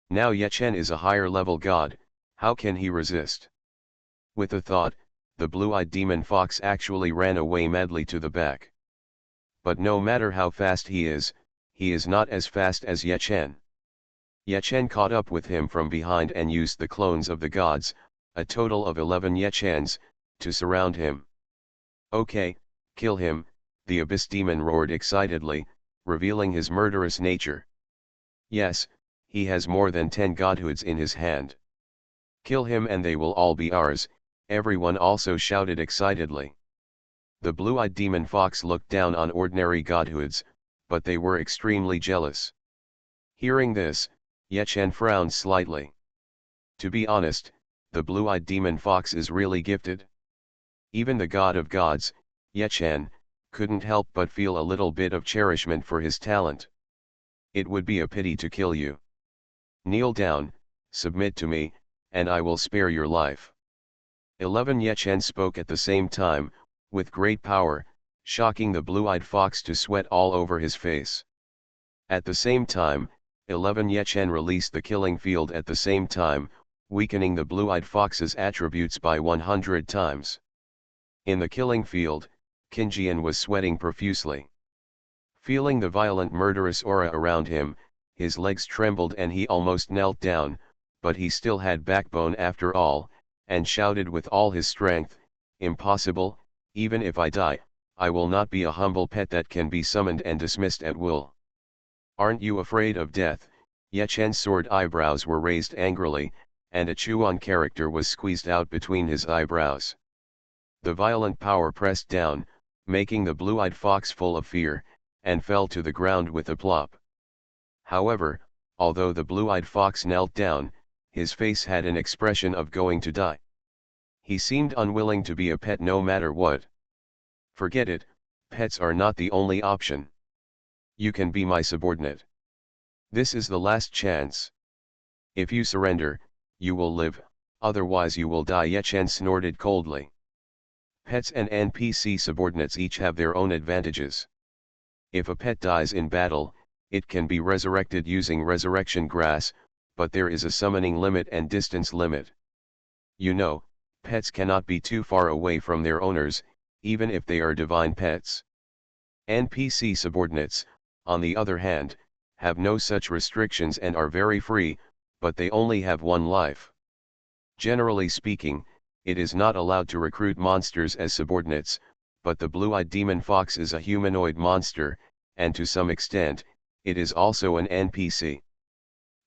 Now Ye Chen is a higher-level god, how can he resist? With a thought, the blue-eyed demon fox actually ran away madly to the back. But no matter how fast he is not as fast as Ye Chen. Ye Chen caught up with him from behind and used the clones of the gods, a total of 11 Ye Chens, to surround him. Okay, kill him, the abyss demon roared excitedly, revealing his murderous nature. Yes, he has more than 10 godhoods in his hand. Kill him and they will all be ours, everyone also shouted excitedly. The blue-eyed demon fox looked down on ordinary godhoods, but they were extremely jealous. Hearing this, Ye Chen frowned slightly. To be honest, the blue-eyed demon fox is really gifted. Even the god of gods, Ye Chen, couldn't help but feel a little bit of cherishment for his talent. It would be a pity to kill you. Kneel down, submit to me, and I will spare your life. 11 Yechen spoke at the same time, with great power, shocking the blue-eyed fox to sweat all over his face. At the same time, 11 Yechen released the killing field at the same time, weakening the blue-eyed fox's attributes by 100 times. In the killing field, Qinjian was sweating profusely. Feeling the violent murderous aura around him, his legs trembled and he almost knelt down, but he still had backbone after all, and shouted with all his strength, "Impossible, even if I die, I will not be a humble pet that can be summoned and dismissed at will." "Aren't you afraid of death?" Yechen's sword eyebrows were raised angrily, and a Chuan character was squeezed out between his eyebrows. The violent power pressed down, making the blue-eyed fox full of fear, and fell to the ground with a plop. However, although the blue-eyed fox knelt down, his face had an expression of going to die. He seemed unwilling to be a pet no matter what. "Forget it, pets are not the only option. You can be my subordinate. This is the last chance. If you surrender, you will live, otherwise you will die," Yechen snorted coldly. Pets and NPC subordinates each have their own advantages. If a pet dies in battle, it can be resurrected using resurrection grass, but there is a summoning limit and distance limit. You know, pets cannot be too far away from their owners, even if they are divine pets. NPC subordinates, on the other hand, have no such restrictions and are very free, but they only have one life. Generally speaking, it is not allowed to recruit monsters as subordinates, but the blue-eyed demon fox is a humanoid monster, and to some extent, it is also an NPC.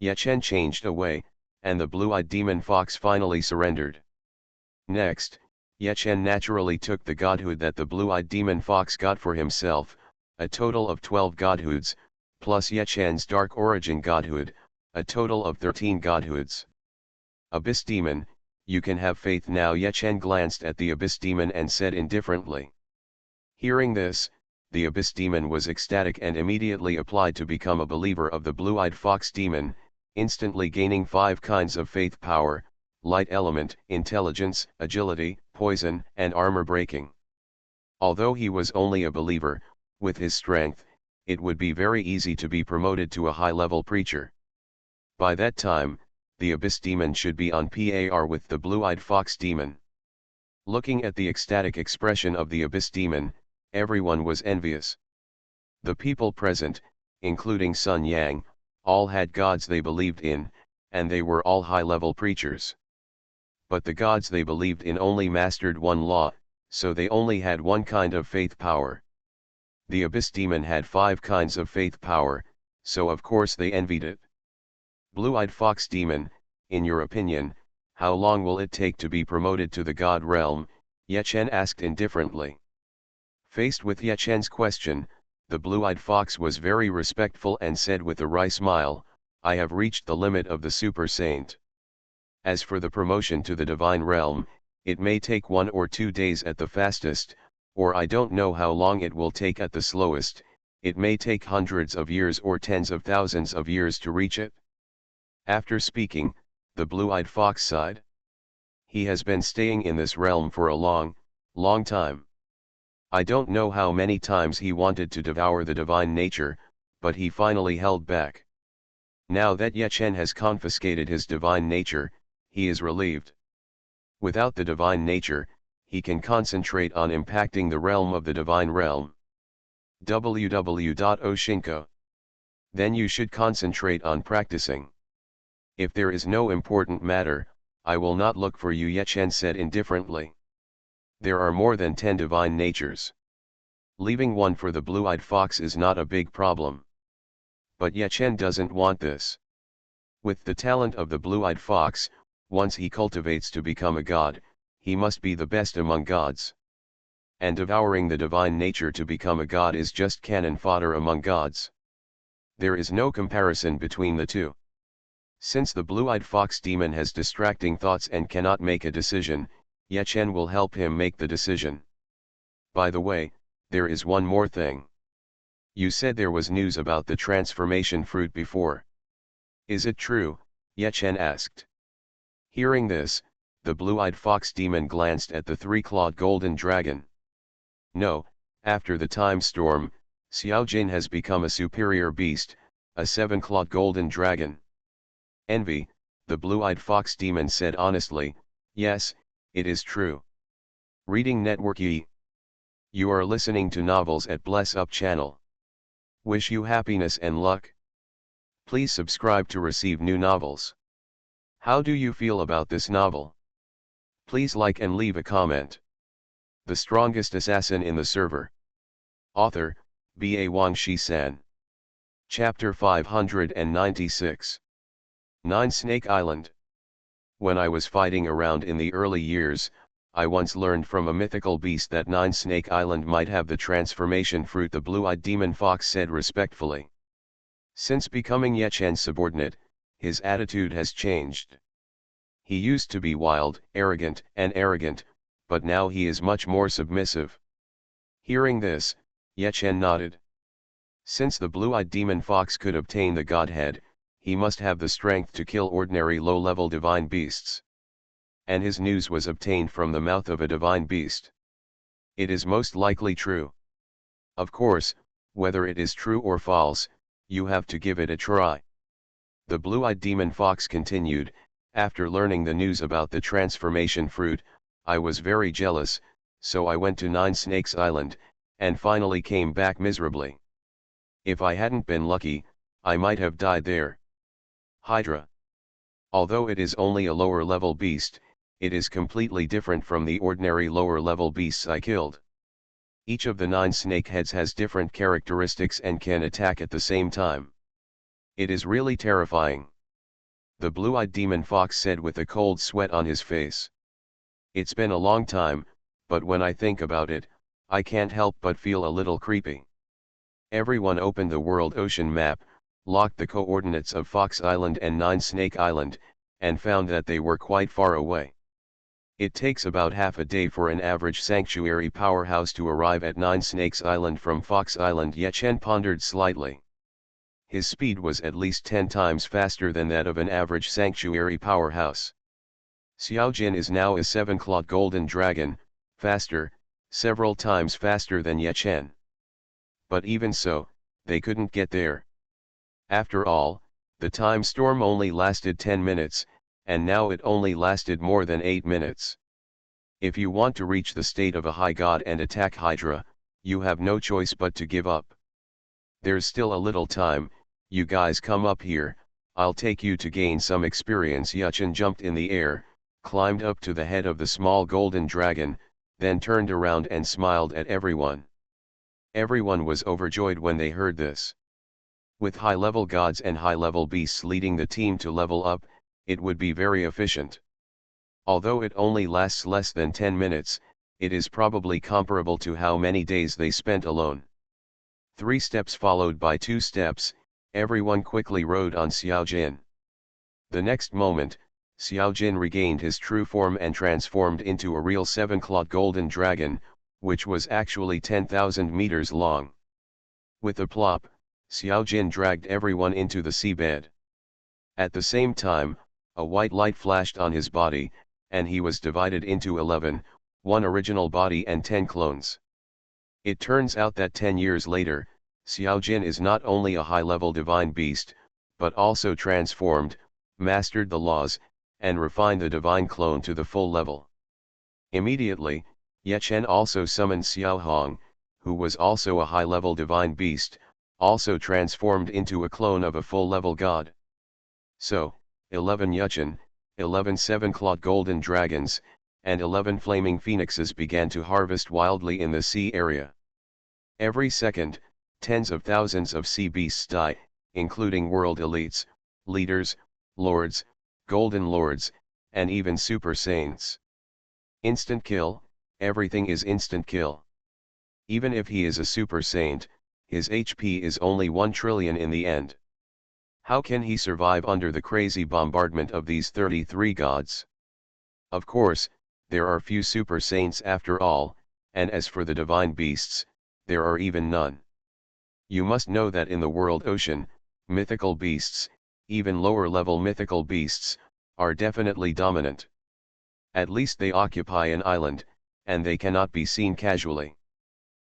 Yechen changed away, and the blue-eyed demon fox finally surrendered. Next, Yechen naturally took the godhood that the blue-eyed demon fox got for himself, a total of 12 godhoods, plus Yechen's dark origin godhood, a total of 13 godhoods. "Abyss demon, you can have faith now." Yechen glanced at the abyss demon and said indifferently. Hearing this, the abyss demon was ecstatic and immediately applied to become a believer of the blue-eyed fox demon, instantly gaining 5 kinds of faith power: light element, intelligence, agility, poison, and armor breaking. Although he was only a believer, with his strength, it would be very easy to be promoted to a high-level preacher. By that time, the abyss demon should be on par with the blue-eyed fox demon. Looking at the ecstatic expression of the abyss demon, everyone was envious. The people present, including Sun Yang, all had gods they believed in, and they were all high-level preachers. But the gods they believed in only mastered one law, so they only had one kind of faith power. The abyss demon had 5 kinds of faith power, so of course they envied it. "Blue-eyed fox demon, in your opinion, how long will it take to be promoted to the god realm?" Yechen asked indifferently. Faced with Yechen's question, the blue-eyed fox was very respectful and said with a wry smile, "I have reached the limit of the super saint. As for the promotion to the divine realm, it may take 1 or 2 days at the fastest, or I don't know how long it will take at the slowest. It may take hundreds of years or tens of thousands of years to reach it." After speaking, the blue-eyed fox sighed. He has been staying in this realm for a long, long time. I don't know how many times he wanted to devour the divine nature, but he finally held back. Now that Yechen has confiscated his divine nature, he is relieved. Without the divine nature, he can concentrate on impacting the realm of the divine realm. www.oshinko. Then you should concentrate on practicing. If there is no important matter, I will not look for you, Yechen said indifferently. There are more than 10 divine natures. Leaving one for the blue-eyed fox is not a big problem. But Yechen doesn't want this. With the talent of the blue-eyed fox, once he cultivates to become a god, he must be the best among gods. And devouring the divine nature to become a god is just cannon fodder among gods. There is no comparison between the two. Since the blue-eyed fox demon has distracting thoughts and cannot make a decision, Yechen will help him make the decision. By the way, there is one more thing. You said there was news about the transformation fruit before. Is it true? Yechen asked. Hearing this, the blue-eyed fox demon glanced at the three-clawed golden dragon. No, after the time storm, Xiaojin has become a superior beast, a seven-clawed golden dragon. Envy, the blue-eyed fox demon said honestly, yes, it is true. Reading Network E. You are listening to novels at Bless Up channel. Wish you happiness and luck. Please subscribe to receive new novels. How do you feel about this novel? Please like and leave a comment. The strongest assassin in the server. Author, B.A. Wang Shi-san. Chapter 596. 9 Snake Island. When I was fighting around in the early years, I once learned from a mythical beast that 9 Snake Island might have the transformation fruit, the blue-eyed demon fox said respectfully. Since becoming Ye Chen's subordinate, his attitude has changed. He used to be wild, arrogant, but now he is much more submissive. Hearing this, Ye Chen nodded. Since the blue-eyed demon fox could obtain the godhead, he must have the strength to kill ordinary low-level divine beasts. And his news was obtained from the mouth of a divine beast. It is most likely true. Of course, whether it is true or false, you have to give it a try. The blue-eyed demon fox continued, after learning the news about the transformation fruit, I was very jealous, so I went to 9 Snakes Island, and finally came back miserably. If I hadn't been lucky, I might have died there. Hydra. Although it is only a lower-level beast, it is completely different from the ordinary lower-level beasts I killed. Each of the 9 snake heads has different characteristics and can attack at the same time. It is really terrifying. The blue-eyed demon fox said with a cold sweat on his face. It's been a long time, but when I think about it, I can't help but feel a little creepy. Everyone opened the world ocean map, locked the coordinates of Fox Island and 9 Snake Island, and found that they were quite far away. It takes about half a day for an average sanctuary powerhouse to arrive at 9 Snakes Island from Fox Island. Ye Chen pondered slightly. His speed was at least 10 times faster than that of an average sanctuary powerhouse. Xiaojin is now a 7-clawed golden dragon, faster, several times faster than Ye Chen. But even so, they couldn't get there. After all, the time storm only lasted 10 minutes, and now it only lasted more than 8 minutes. If you want to reach the state of a high god and attack Hydra, you have no choice but to give up. There's still a little time, you guys come up here, I'll take you to gain some experience. Ye Chen jumped in the air, climbed up to the head of the small golden dragon, then turned around and smiled at everyone. Everyone was overjoyed when they heard this. With high-level gods and high-level beasts leading the team to level up, it would be very efficient. Although it only lasts less than 10 minutes, it is probably comparable to how many days they spent alone. 3 steps followed by 2 steps, everyone quickly rode on Xiaojin. The next moment, Xiaojin regained his true form and transformed into a real 7-clawed golden dragon, which was actually 10,000 meters long. With a plop, Xiaojin dragged everyone into the seabed. At the same time, a white light flashed on his body, and he was divided into 11, one original body and 10 clones. It turns out that 10 years later, Xiaojin is not only a high-level divine beast, but also transformed, mastered the laws, and refined the divine clone to the full level. Immediately, Ye Chen also summoned Xiao Hong, who was also a high-level divine beast, also transformed into a clone of a full-level god. So, 11 Ye Chen, 11 7-clawed golden dragons, and 11 flaming phoenixes began to harvest wildly in the sea area. Every second, tens of thousands of sea beasts die, including world elites, leaders, lords, golden lords, and even super saints. Instant kill, everything is instant kill. Even if he is a super saint, his HP is only 1 trillion in the end. How can he survive under the crazy bombardment of these 33 gods? Of course, there are few super saints after all, and as for the divine beasts, there are even none. You must know that in the world ocean, mythical beasts, even lower level mythical beasts, are definitely dominant. At least they occupy an island, and they cannot be seen casually.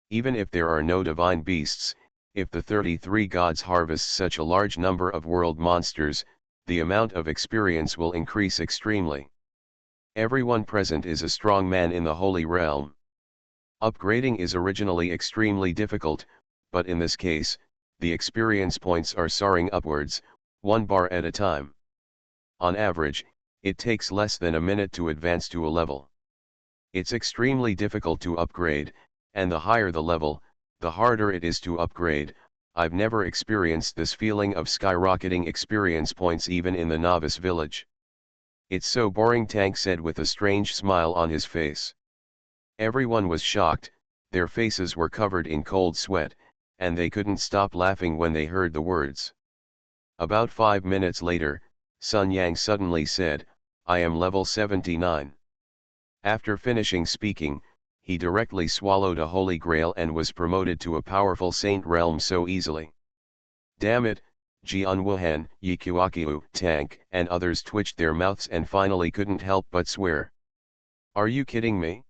Even if there are no divine beasts, if the 33 gods harvest such a large number of world monsters, the amount of experience will increase extremely. Everyone present is a strong man in the Holy Realm. Upgrading is originally extremely difficult, but in this case, the experience points are soaring upwards, 1 bar at a time. On average, it takes less than a minute to advance to a level. It's extremely difficult to upgrade, and the higher the level, the harder it is to upgrade. I've never experienced this feeling of skyrocketing experience points even in the novice village. It's so boring, Tank said with a strange smile on his face. Everyone was shocked, their faces were covered in cold sweat, and they couldn't stop laughing when they heard the words. About 5 minutes later, Sun Yang suddenly said, "I am level 79. After finishing speaking, he directly swallowed a holy grail and was promoted to a powerful saint realm so easily. Damn it, Jian Wuhan, Yikuakiu, Tank, and others twitched their mouths and finally couldn't help but swear. Are you kidding me?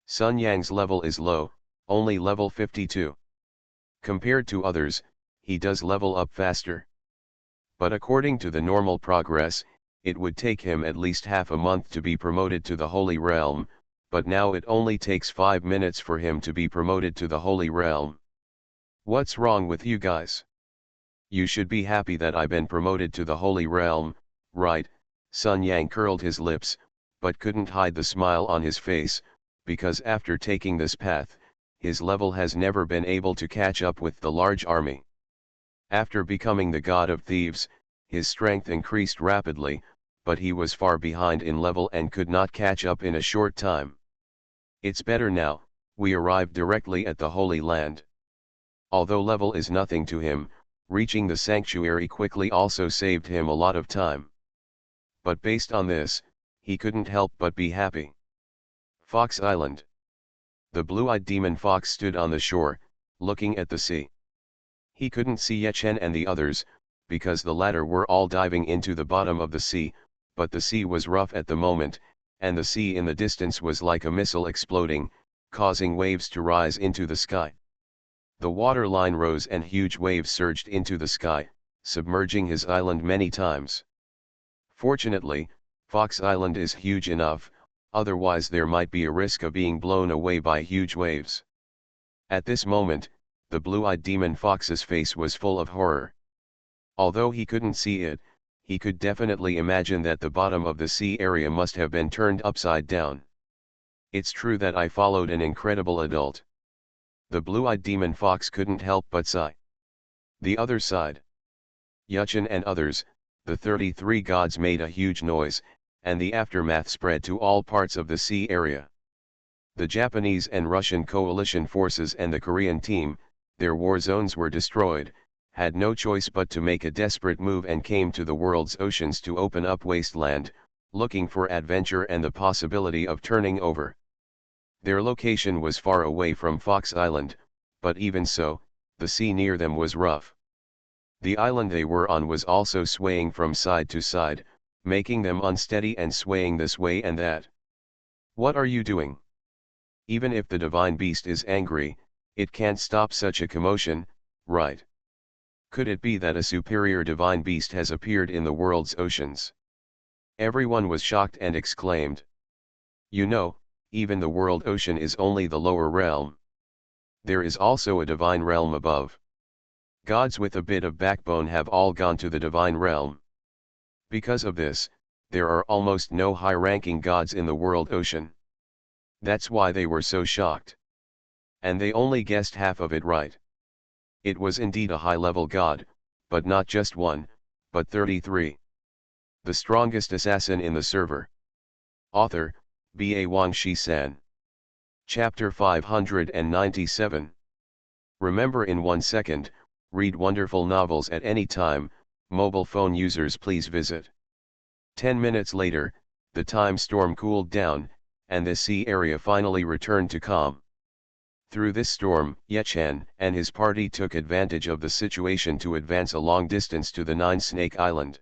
Sun Yang's level is low, only level 52. Compared to others, he does level up faster. But according to the normal progress, it would take him at least half a month to be promoted to the Holy Realm, but now it only takes 5 minutes for him to be promoted to the Holy Realm. What's wrong with you guys? You should be happy that I've been promoted to the Holy Realm, right?" Sun Yang curled his lips, but couldn't hide the smile on his face, because after taking this path, his level has never been able to catch up with the large army. After becoming the god of thieves, his strength increased rapidly, but he was far behind in level and could not catch up in a short time. It's better now, we arrived directly at the Holy Land. Although level is nothing to him, reaching the sanctuary quickly also saved him a lot of time. But based on this, he couldn't help but be happy. Fox Island. The blue-eyed demon fox stood on the shore, looking at the sea. He couldn't see Ye Chen and the others, because the latter were all diving into the bottom of the sea, but the sea was rough at the moment, and the sea in the distance was like a missile exploding, causing waves to rise into the sky. The water line rose and huge waves surged into the sky, submerging his island many times. Fortunately, Fox Island is huge enough, otherwise there might be a risk of being blown away by huge waves. At this moment, the blue-eyed demon fox's face was full of horror. Although he couldn't see it, he could definitely imagine that the bottom of the sea area must have been turned upside down. It's true that I followed an incredible adult. The blue-eyed demon fox couldn't help but sigh. The other side. Yuchen and others, the 33 gods made a huge noise, and the aftermath spread to all parts of the sea area. The Japanese and Russian coalition forces and the Korean team, their war zones were destroyed, had no choice but to make a desperate move and came to the world's oceans to open up wasteland, looking for adventure and the possibility of turning over. Their location was far away from Fox Island, but even so, the sea near them was rough. The island they were on was also swaying from side to side, making them unsteady and swaying this way and that. What are you doing? Even if the divine beast is angry, it can't stop such a commotion, right? Could it be that a superior divine beast has appeared in the world's oceans? Everyone was shocked and exclaimed. You know, even the world ocean is only the lower realm. There is also a divine realm above. Gods with a bit of backbone have all gone to the divine realm. Because of this, there are almost no high-ranking gods in the world ocean. That's why they were so shocked. And they only guessed half of it right. It was indeed a high-level god, but not just one, but 33. The strongest assassin in the server. Author, B.A. Wang Shi-san. Chapter 597. Remember in 1 second, read wonderful novels at any time. Mobile phone users please visit. 10 minutes later, the time storm cooled down, and the sea area finally returned to calm. Through this storm, Ye Chen and his party took advantage of the situation to advance a long distance to the Nine Snake Island.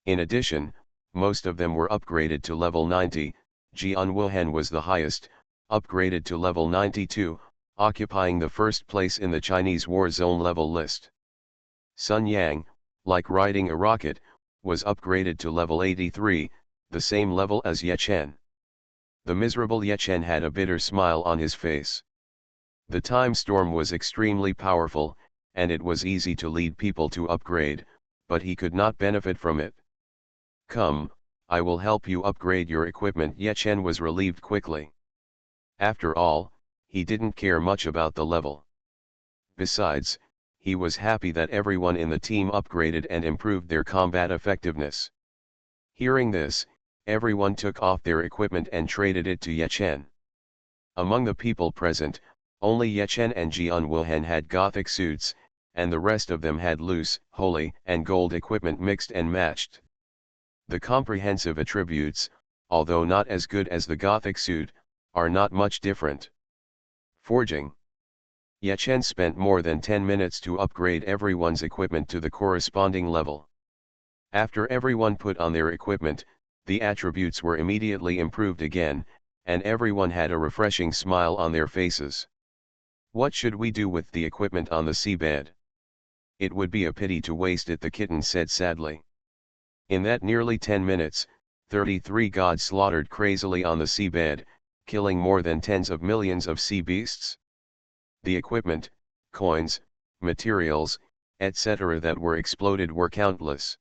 In addition, most of them were upgraded to level 90, Jian Wuhan was the highest, upgraded to level 92, occupying the first place in the Chinese war zone level list. Sun Yang, like riding a rocket, was upgraded to level 83, the same level as Ye Chen. The miserable Ye Chen had a bitter smile on his face. The time storm was extremely powerful, and it was easy to lead people to upgrade, but he could not benefit from it. Come, I will help you upgrade your equipment. Ye Chen was relieved quickly. After all, he didn't care much about the level. Besides, he was happy that everyone in the team upgraded and improved their combat effectiveness. Hearing this, everyone took off their equipment and traded it to Ye Chen. Among the people present, only Ye Chen and Jian Wuhan had gothic suits, and the rest of them had loose, holy, and gold equipment mixed and matched. The comprehensive attributes, although not as good as the gothic suit, are not much different. Forging. Ye Chen spent more than 10 minutes to upgrade everyone's equipment to the corresponding level. After everyone put on their equipment, the attributes were immediately improved again, and everyone had a refreshing smile on their faces. What should we do with the equipment on the seabed? It would be a pity to waste it, the kitten said sadly. In that nearly 10 minutes, 33 gods slaughtered crazily on the seabed, killing more than tens of millions of sea beasts. The equipment, coins, materials, etc. that were exploded were countless.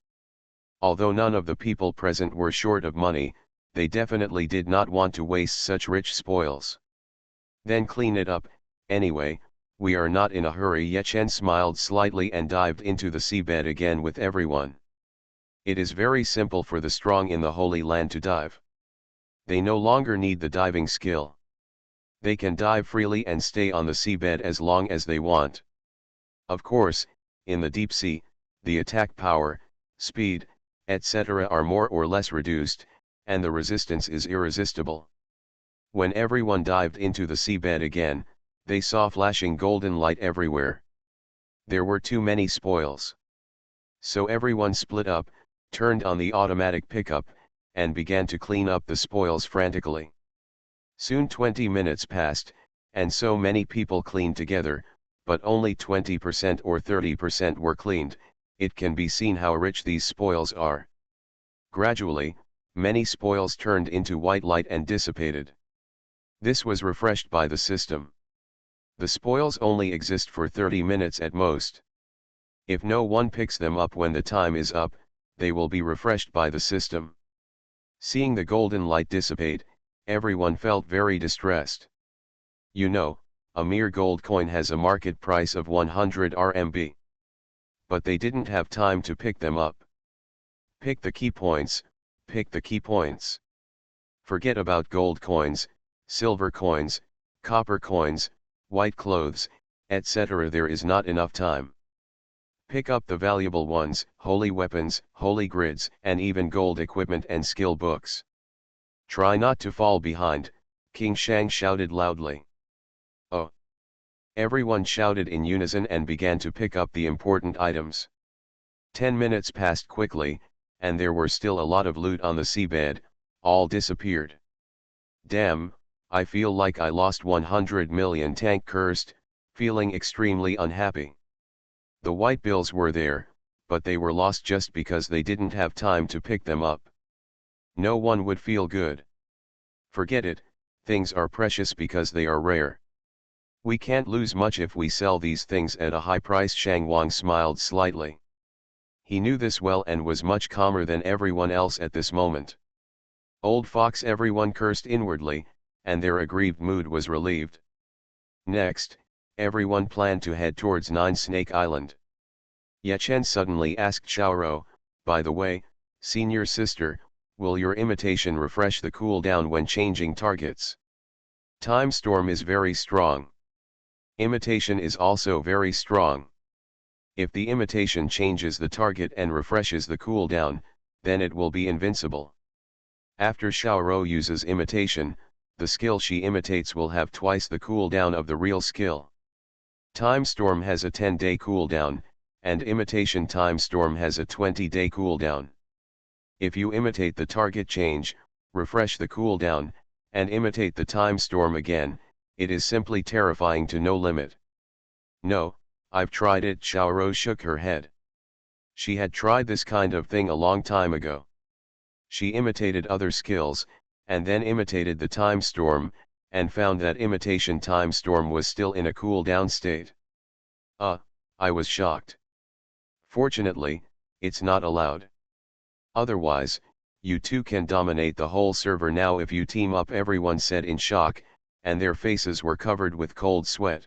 Although none of the people present were short of money, they definitely did not want to waste such rich spoils. Then clean it up, anyway, we are not in a hurry. Ye Chen smiled slightly and dived into the seabed again with everyone. It is very simple for the strong in the Holy Land to dive. They no longer need the diving skill. They can dive freely and stay on the seabed as long as they want. Of course, in the deep sea, the attack power, speed, etc. are more or less reduced, and the resistance is irresistible. When everyone dived into the seabed again, they saw flashing golden light everywhere. There were too many spoils. So everyone split up, turned on the automatic pickup, and began to clean up the spoils frantically. Soon 20 minutes passed, and so many people cleaned together, but only 20% or 30% were cleaned. It can be seen how rich these spoils are. Gradually, many spoils turned into white light and dissipated. This was refreshed by the system. The spoils only exist for 30 minutes at most. If no one picks them up when the time is up, they will be refreshed by the system. Seeing the golden light dissipate, everyone felt very distressed. You know, a mere gold coin has a market price of 100 RMB. But they didn't have time to pick them up. Pick the key points, pick the key points. Forget about gold coins, silver coins, copper coins, white clothes, etc. There is not enough time. Pick up the valuable ones, holy weapons, holy grids, and even gold equipment and skill books. Try not to fall behind, King Shang shouted loudly. Oh! Everyone shouted in unison and began to pick up the important items. 10 minutes passed quickly, and there were still a lot of loot on the seabed. All disappeared. Damn, I feel like I lost 100 million. Tank cursed, feeling extremely unhappy. The white bills were there, but they were lost just because they didn't have time to pick them up. No one would feel good. Forget it, things are precious because they are rare. We can't lose much if we sell these things at a high price. Shang Wang smiled slightly. He knew this well and was much calmer than everyone else at this moment. Old fox, everyone cursed inwardly, and their aggrieved mood was relieved. Next, everyone planned to head towards Nine Snake Island. Ye Chen suddenly asked Xiaorou, by the way, senior sister, will your imitation refresh the cooldown when changing targets? Time storm is very strong. Imitation is also very strong. If the imitation changes the target and refreshes the cooldown, then it will be invincible. After Xiaorou uses imitation, the skill she imitates will have twice the cooldown of the real skill. Time storm has a 10-day cooldown, and imitation time storm has a 20-day cooldown. If you imitate the target change, refresh the cooldown, and imitate the time storm again, it is simply terrifying to no limit. No, I've tried it. Xiaorou shook her head. She had tried this kind of thing a long time ago. She imitated other skills, and then imitated the time storm, and found that imitation time storm was still in a cool down state. I was shocked. Fortunately, it's not allowed. Otherwise, you two can dominate the whole server now if you team up, everyone said in shock, and their faces were covered with cold sweat.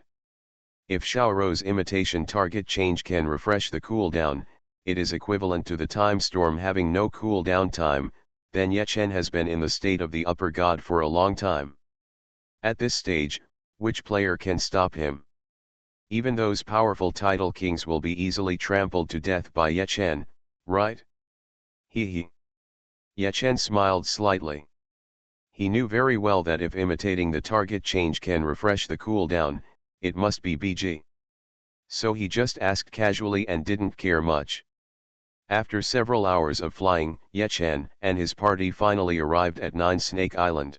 If Xiaorou's imitation target change can refresh the cooldown, it is equivalent to the time storm having no cooldown time, then Ye Chen has been in the state of the upper god for a long time. At this stage, which player can stop him? Even those powerful title kings will be easily trampled to death by Ye Chen, right? He. Ye Chen smiled slightly. He knew very well that if imitating the target change can refresh the cooldown, it must be BG. So he just asked casually and didn't care much. After several hours of flying, Ye Chen and his party finally arrived at Nine Snake Island.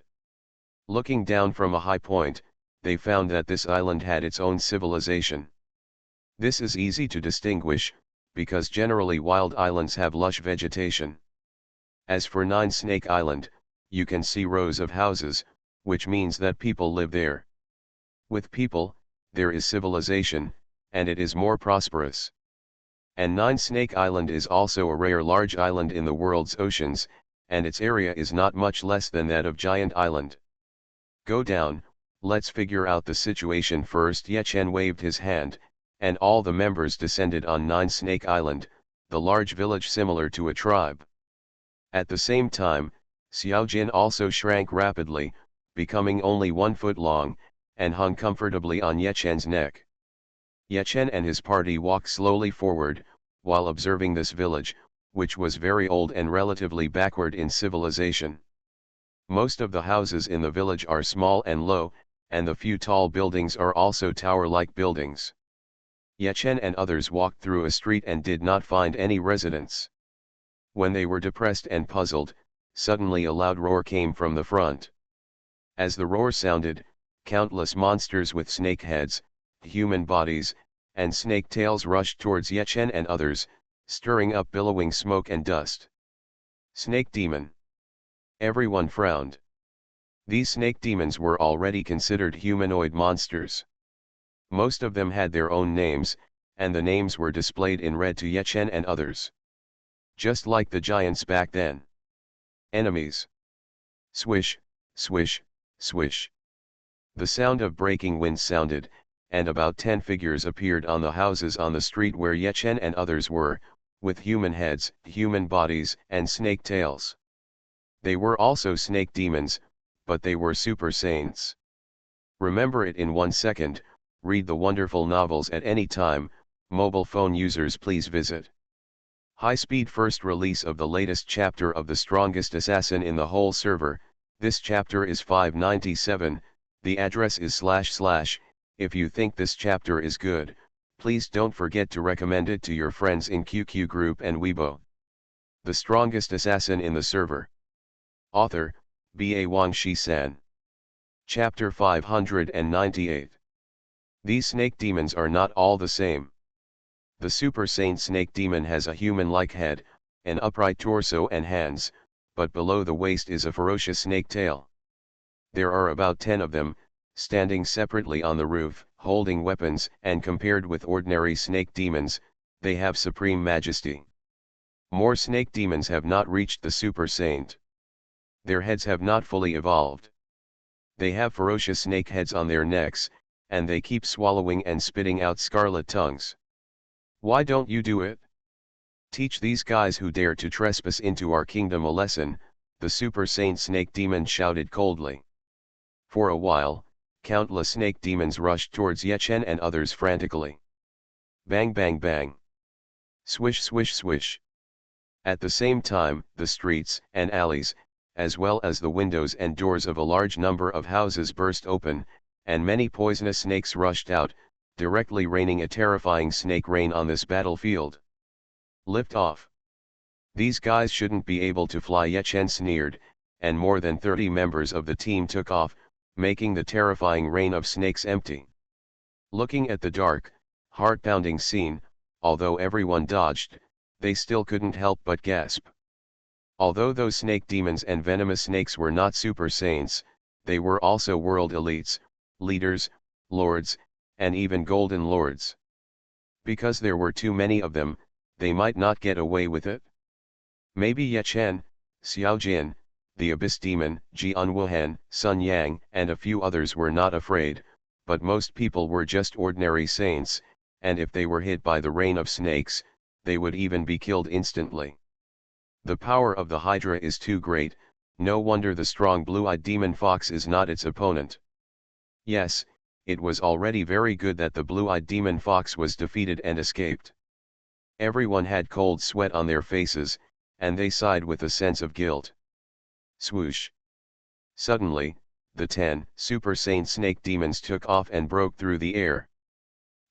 Looking down from a high point, they found that this island had its own civilization. This is easy to distinguish, because generally wild islands have lush vegetation. As for Nine Snake Island, you can see rows of houses, which means that people live there. With people, there is civilization, and it is more prosperous. And Nine Snake Island is also a rare large island in the world's oceans, and its area is not much less than that of Giant Island. Go down, let's figure out the situation first. Ye Chen waved his hand, and all the members descended on Nine Snake Island, the large village similar to a tribe. At the same time, Xiao Jin also shrank rapidly, becoming only 1 foot long, and hung comfortably on Ye Chen's neck. Ye Chen and his party walked slowly forward, while observing this village, which was very old and relatively backward in civilization. Most of the houses in the village are small and low, and the few tall buildings are also tower-like buildings. Ye Chen and others walked through a street and did not find any residents. When they were depressed and puzzled, suddenly a loud roar came from the front. As the roar sounded, countless monsters with snake heads, human bodies, and snake tails rushed towards Ye Chen and others, stirring up billowing smoke and dust. Snake demon. Everyone frowned. These snake demons were already considered humanoid monsters. Most of them had their own names, and the names were displayed in red to Ye Chen and others. Just like the giants back then. Enemies. Swish, swish, swish. The sound of breaking wind sounded, and about 10 figures appeared on the houses on the street where Ye Chen and others were, with human heads, human bodies, and snake tails. They were also snake demons, but they were super saints. Remember it in 1 second, read the wonderful novels at any time. Mobile phone users please visit high-speed first release of the latest chapter of the strongest assassin in the whole server. This chapter is 597, the address is // If you think this chapter is good, please don't forget to recommend it to your friends in QQ group and Weibo. The strongest assassin in the server. Author, B.A. Wang Shi-san. Chapter 598. These snake demons are not all the same. The Super Saint Snake Demon has a human-like head, an upright torso and hands, but below the waist is a ferocious snake tail. There are about 10 of them, standing separately on the roof, holding weapons, and compared with ordinary snake demons, they have supreme majesty. More snake demons have not reached the Super Saint. Their heads have not fully evolved. They have ferocious snake heads on their necks, and they keep swallowing and spitting out scarlet tongues. Why don't you do it? Teach these guys who dare to trespass into our kingdom a lesson, the Super Saint Snake Demon shouted coldly. For a while, countless snake demons rushed towards Ye Chen and others frantically. Bang bang bang. Swish swish swish. At the same time, the streets and alleys, as well as the windows and doors of a large number of houses burst open, and many poisonous snakes rushed out, directly raining a terrifying snake rain on this battlefield. Lift off. These guys shouldn't be able to fly, Ye Chen sneered, and more than 30 members of the team took off, making the terrifying rain of snakes empty. Looking at the dark, heart-pounding scene, although everyone dodged, they still couldn't help but gasp. Although those snake demons and venomous snakes were not super saints, they were also world elites, leaders, lords, and even golden lords. Because there were too many of them, they might not get away with it. Maybe Ye Chen, Xiao Jin, the Abyss Demon, Jian Wuhan, Sun Yang, and a few others were not afraid, but most people were just ordinary saints, and if they were hit by the rain of snakes, they would even be killed instantly. The power of the Hydra is too great, no wonder the strong blue-eyed demon fox is not its opponent. Yes, it was already very good that the blue-eyed demon fox was defeated and escaped. Everyone had cold sweat on their faces, and they sighed with a sense of guilt. Swoosh! Suddenly, the 10 Super Saiyan snake demons took off and broke through the air.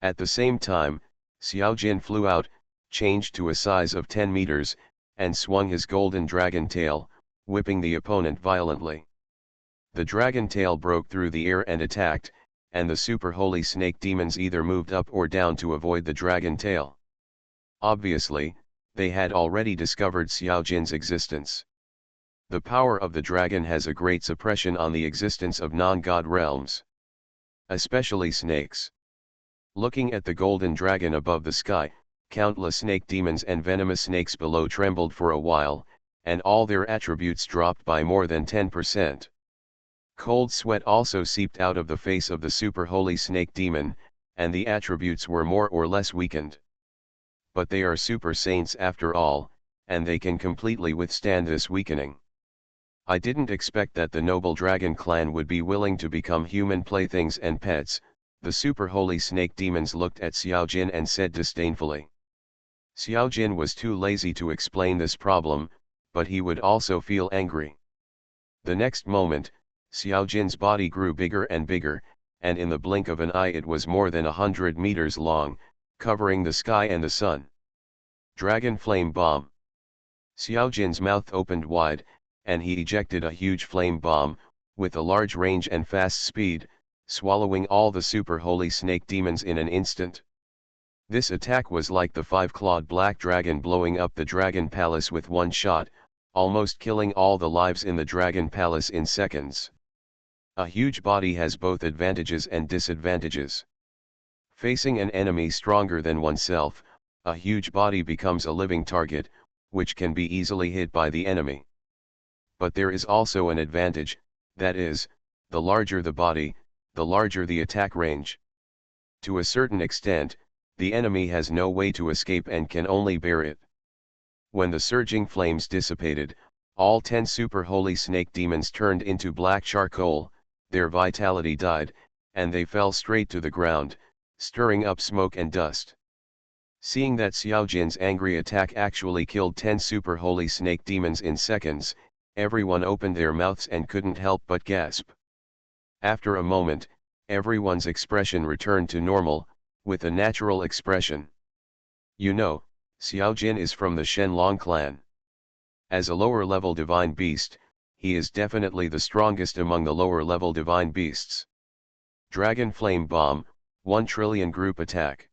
At the same time, Xiao Jin flew out, changed to a size of 10 meters, and swung his golden dragon tail, whipping the opponent violently. The dragon tail broke through the air and attacked, and the super holy snake demons either moved up or down to avoid the dragon tail. Obviously, they had already discovered Xiao Jin's existence. The power of the dragon has a great suppression on the existence of non-god realms. Especially snakes. Looking at the golden dragon above the sky, countless snake demons and venomous snakes below trembled for a while, and all their attributes dropped by more than 10%. Cold sweat also seeped out of the face of the super holy snake demon, and the attributes were more or less weakened. But they are super saints after all, and they can completely withstand this weakening. I didn't expect that the noble dragon clan would be willing to become human playthings and pets. The super holy snake demons looked at Xiao Jin and said disdainfully. Xiao Jin was too lazy to explain this problem, but he would also feel angry. The next moment, Xiao Jin's body grew bigger and bigger, and in the blink of an eye it was more than 100 meters long, covering the sky and the sun. Dragon Flame Bomb. Xiao Jin's mouth opened wide, and he ejected a huge flame bomb, with a large range and fast speed, swallowing all the super holy snake demons in an instant. This attack was like the 5-clawed black dragon blowing up the dragon palace with one shot, almost killing all the lives in the dragon palace in seconds. A huge body has both advantages and disadvantages. Facing an enemy stronger than oneself, a huge body becomes a living target, which can be easily hit by the enemy. But there is also an advantage, that is, the larger the body, the larger the attack range. To a certain extent, the enemy has no way to escape and can only bear it. When the surging flames dissipated, all 10 super holy snake demons turned into black charcoal, their vitality died, and they fell straight to the ground, stirring up smoke and dust. Seeing that Xiao Jin's angry attack actually killed 10 super holy snake demons in seconds, everyone opened their mouths and couldn't help but gasp. After a moment, everyone's expression returned to normal, with a natural expression. You know, Xiao Jin is from the Shenlong clan. As a lower-level divine beast, he is definitely the strongest among the lower-level divine beasts. Dragon Flame Bomb, 1 trillion group attack.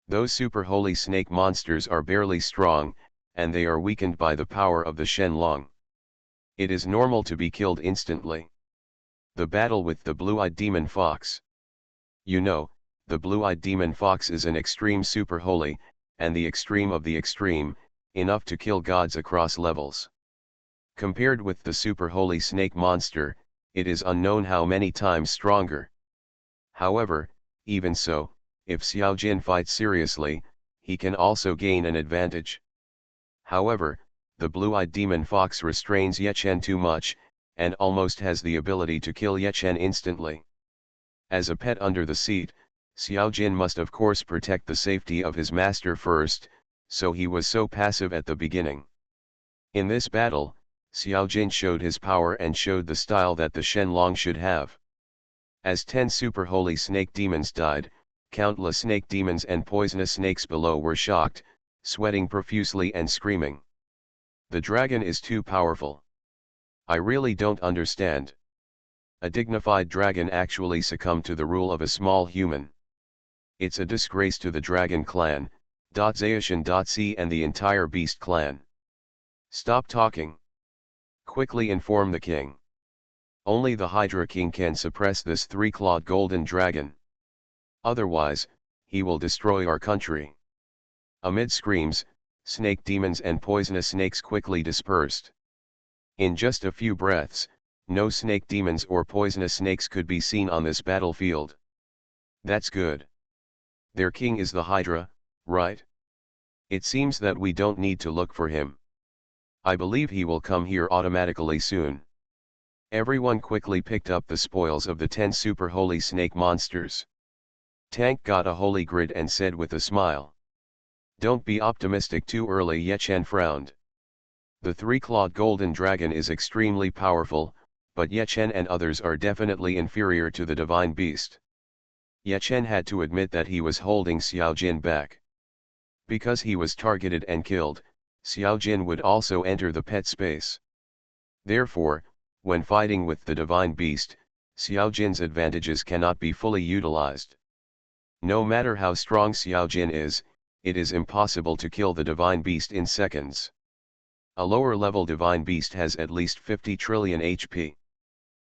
Those super holy snake monsters are barely strong, and they are weakened by the power of the Shenlong. It is normal to be killed instantly. The battle with the blue-eyed demon fox. You know, the blue-eyed demon fox is an extreme super holy, and the extreme of the extreme, enough to kill gods across levels. Compared with the super holy snake monster, it is unknown how many times stronger. However, even so, if Xiao Jin fights seriously, he can also gain an advantage. However, the blue-eyed demon fox restrains Ye Chen too much, and almost has the ability to kill Ye Chen instantly. As a pet under the seat, Xiao Jin must of course protect the safety of his master first, so he was so passive at the beginning. In this battle, Xiao Jin showed his power and showed the style that the Shenlong should have. As 10 super holy snake demons died, countless snake demons and poisonous snakes below were shocked, sweating profusely and screaming. The dragon is too powerful. I really don't understand. A dignified dragon actually succumbed to the rule of a small human. It's a disgrace to the dragon clan, Zaoshin.c and the entire beast clan. Stop talking. Quickly inform the king. Only the Hydra King can suppress this three-clawed golden dragon. Otherwise, he will destroy our country. Amid screams, snake demons and poisonous snakes quickly dispersed. In just a few breaths, no snake demons or poisonous snakes could be seen on this battlefield. That's good. Their king is the Hydra, right? It seems that we don't need to look for him. I believe he will come here automatically soon. Everyone quickly picked up the spoils of the 10 super holy snake monsters. Tank got a holy grid and said with a smile. Don't be optimistic too early. Yechen frowned. The three-clawed golden dragon is extremely powerful, but Yechen and others are definitely inferior to the divine beast. Yechen had to admit that he was holding Xiao Jin back. Because he was targeted and killed, Xiao Jin would also enter the pet space. Therefore, when fighting with the divine beast, Xiao Jin's advantages cannot be fully utilized. No matter how strong Xiao Jin is, it is impossible to kill the divine beast in seconds. A lower level divine beast has at least 50 trillion HP.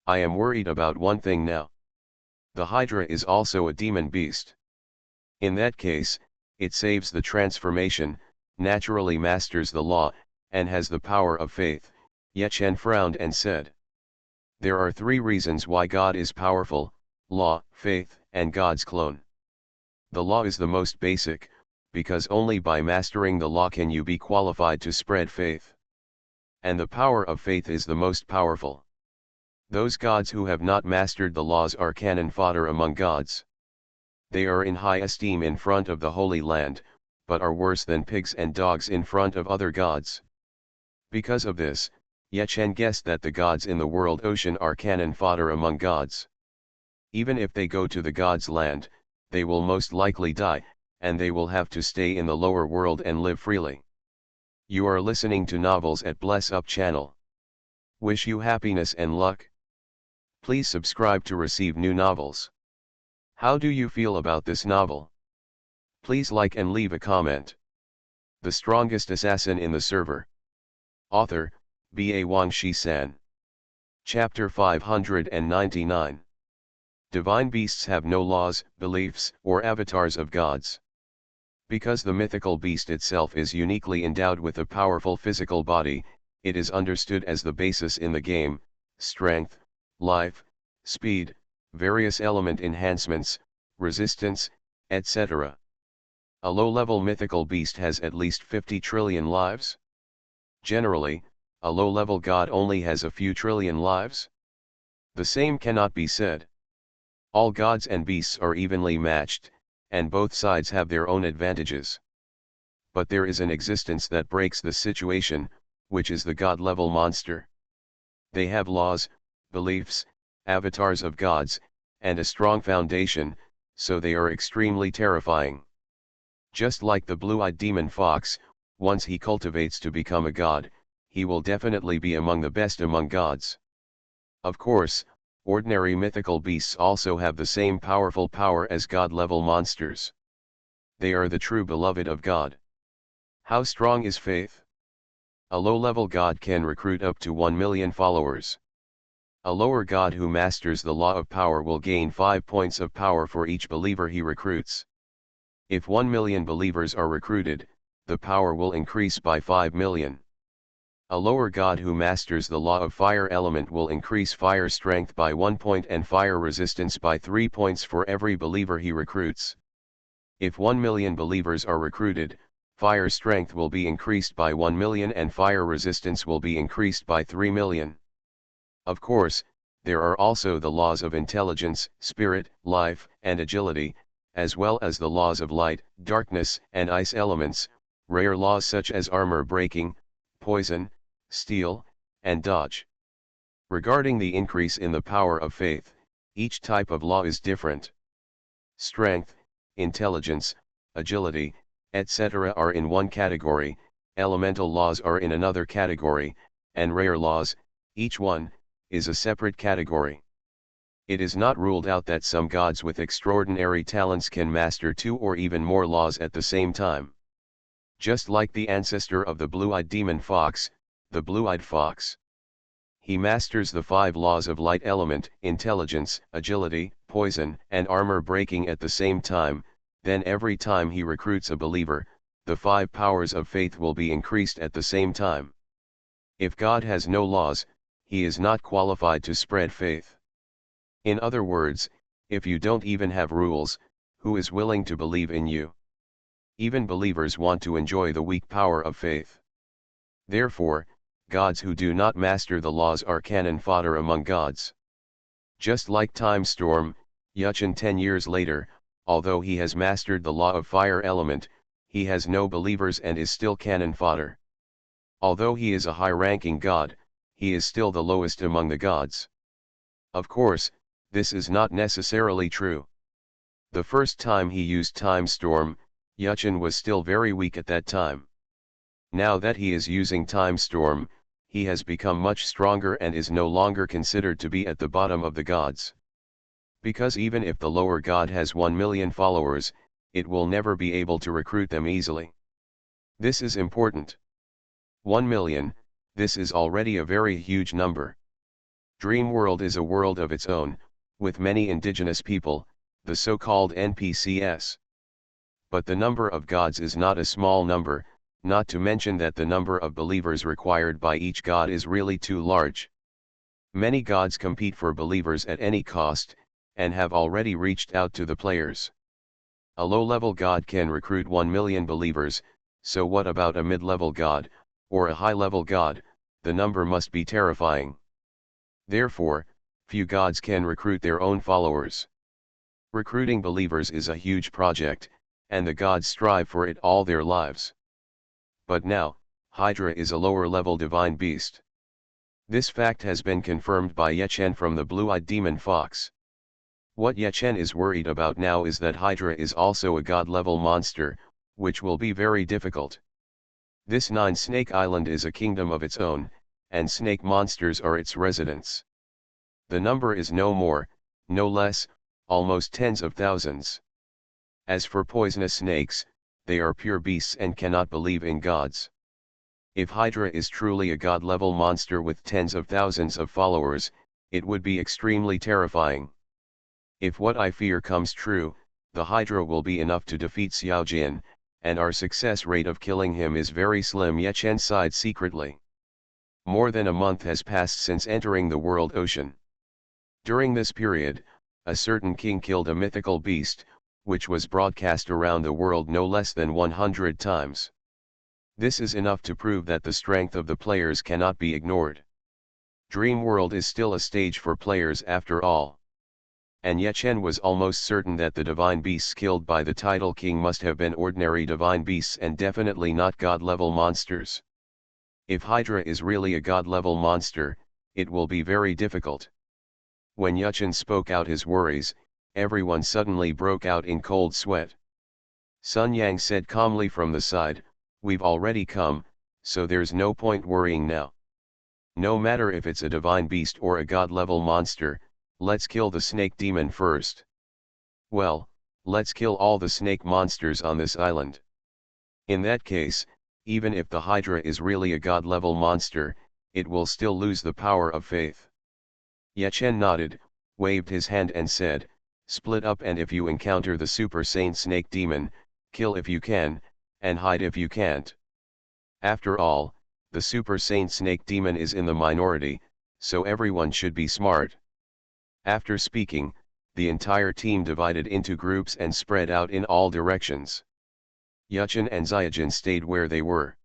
I am worried about one thing now. The Hydra is also a demon beast. In that case, it saves the transformation, naturally masters the law, and has the power of faith. Yechen frowned and said. There are 3 reasons why God is powerful: law, faith, and God's clone. The law is the most basic, because only by mastering the law can you be qualified to spread faith. And the power of faith is the most powerful. Those gods who have not mastered the laws are cannon fodder among gods. They are in high esteem in front of the Holy Land, but are worse than pigs and dogs in front of other gods. Because of this, Yechen guessed that the gods in the world ocean are cannon fodder among gods. Even if they go to the gods' land, they will most likely die, and they will have to stay in the lower world and live freely. You are listening to Novels at Bless Up channel. Wish you happiness and luck. Please subscribe to receive new novels. How do you feel about this novel? Please like and leave a comment. The strongest assassin in the server. Author, Ba Wang Shi-san. Chapter 599. Divine beasts have no laws, beliefs, or avatars of gods. Because the mythical beast itself is uniquely endowed with a powerful physical body, it is understood as the basis in the game: strength, life, speed, various element enhancements, resistance, etc. A low-level mythical beast has at least 50 trillion lives. Generally, a low-level god only has a few trillion lives. The same cannot be said. All gods and beasts are evenly matched, and both sides have their own advantages. But there is an existence that breaks the situation, which is the god-level monster. They have laws, beliefs, avatars of gods, and a strong foundation, so they are extremely terrifying. Just like the blue-eyed demon fox, once he cultivates to become a god, he will definitely be among the best among gods. Of course, ordinary mythical beasts also have the same powerful power as god-level monsters. They are the true beloved of God. How strong is faith? A low-level god can recruit up to 1 million followers. A lower god who masters the law of power will gain 5 points of power for each believer he recruits. If 1 million believers are recruited, the power will increase by 5 million. A lower god who masters the law of fire element will increase fire strength by 1 point and fire resistance by 3 points for every believer he recruits. If 1 million believers are recruited, fire strength will be increased by 1 million and fire resistance will be increased by 3 million. Of course, there are also the laws of intelligence, spirit, life, and agility, as well as the laws of light, darkness, and ice elements, rare laws such as armor breaking, poison, steal, and dodge. Regarding the increase in the power of faith, each type of law is different. Strength, intelligence, agility, etc. are in one category, elemental laws are in another category, and rare laws, Each one is a separate category. It is not ruled out that some gods with extraordinary talents can master 2 or even more laws at the same time. Just like the ancestor of the blue-eyed demon fox, the blue-eyed fox. He masters the 5 laws of light element, intelligence, agility, poison, and armor breaking at the same time. Then every time he recruits a believer, the 5 powers of faith will be increased at the same time. If God has no laws, he is not qualified to spread faith. In other words, if you don't even have rules, who is willing to believe in you? Even believers want to enjoy the weak power of faith. Therefore, gods who do not master the laws are cannon fodder among gods. Just like Time Storm, Yuchen 10 years later, although he has mastered the law of fire element, he has no believers and is still cannon fodder. Although he is a high-ranking god, he is still the lowest among the gods. Of course, this is not necessarily true. The first time he used Time Storm, Yuchen was still very weak at that time. Now that he is using Time Storm, he has become much stronger and is no longer considered to be at the bottom of the gods. Because even if the lower god has 1 million followers, it will never be able to recruit them easily. This is important. 1 million, this is already a very huge number. Dream World is a world of its own, with many indigenous people, the so-called NPCs. But the number of gods is not a small number, not to mention that the number of believers required by each god is really too large. Many gods compete for believers at any cost, and have already reached out to the players. A low-level god can recruit 1 million believers, so what about a mid-level god, or a high-level god? The number must be terrifying. Therefore, few gods can recruit their own followers. Recruiting believers is a huge project, and the gods strive for it all their lives. But now, Hydra is a lower-level divine beast. This fact has been confirmed by Yechen from the blue-eyed demon fox. What Yechen is worried about now is that Hydra is also a god-level monster, which will be very difficult. This 9-snake island is a kingdom of its own, and snake monsters are its residents. The number is no more, no less, almost tens of thousands. As for poisonous snakes, they are pure beasts and cannot believe in gods. If Hydra is truly a god-level monster with tens of thousands of followers, it would be extremely terrifying. If what I fear comes true, the Hydra will be enough to defeat Xiaojin, and our success rate of killing him is very slim. Yechen sighed secretly. More than a month has passed since entering the world ocean. During this period, a certain king killed a mythical beast, which was broadcast around the world no less than 100 times. This is enough to prove that the strength of the players cannot be ignored. Dream World is still a stage for players after all. And Yechen was almost certain that the divine beasts killed by the title king must have been ordinary divine beasts and definitely not god-level monsters. If Hydra is really a god-level monster, it will be very difficult. When Yechen spoke out his worries, everyone suddenly broke out in cold sweat. Sun Yang said calmly from the side, "We've already come, so there's no point worrying now. No matter if it's a divine beast or a god-level monster, let's kill the snake demon first." Well, let's kill all the snake monsters on this island. In that case, even if the Hydra is really a god-level monster, it will still lose the power of faith. Yechen nodded, waved his hand and said, "Split up, and if you encounter the Super Saint Snake Demon, kill if you can, and hide if you can't." After all, the Super Saint Snake Demon is in the minority, so everyone should be smart. After speaking, the entire team divided into groups and spread out in all directions. Yuchen and Xiaojin stayed where they were.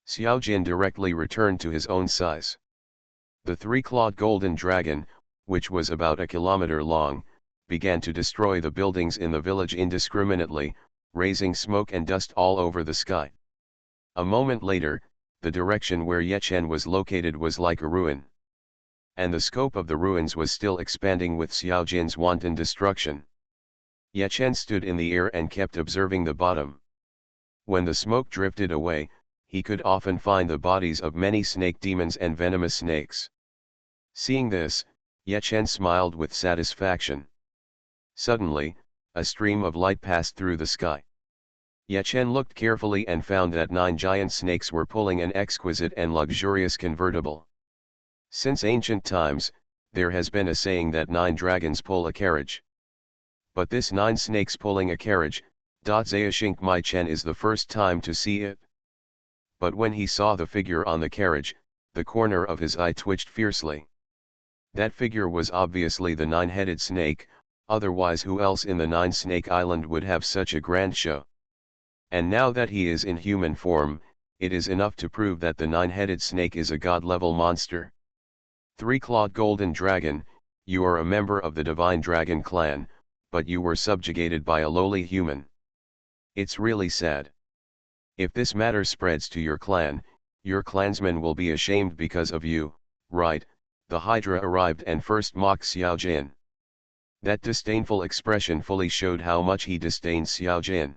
Xiaojin directly returned to his own size. The 3-clawed golden dragon, which was about a kilometer long, began to destroy the buildings in the village indiscriminately, raising smoke and dust all over the sky. A moment later, the direction where Yechen was located was like a ruin. And the scope of the ruins was still expanding with Xiaojin's wanton destruction. Yechen stood in the air and kept observing the bottom. When the smoke drifted away, he could often find the bodies of many snake demons and venomous snakes. Seeing this, Yechen smiled with satisfaction. Suddenly, a stream of light passed through the sky. Yechen looked carefully and found that 9 giant snakes were pulling an exquisite and luxurious convertible. Since ancient times, there has been a saying that 9 dragons pull a carriage. But this 9 snakes pulling a carriage, Zayashink Mai Chen is the first time to see it. But when he saw the figure on the carriage, the corner of his eye twitched fiercely. That figure was obviously the 9-headed snake, otherwise who else in the 9-snake island would have such a grand show? And now that he is in human form, it is enough to prove that the 9-headed snake is a god-level monster. 3-clawed golden dragon, you are a member of the divine dragon clan, but you were subjugated by a lowly human. It's really sad. If this matter spreads to your clansmen will be ashamed because of you, right? The Hydra arrived and first mocked Xiao Jin. That disdainful expression fully showed how much he disdained Xiao Jin.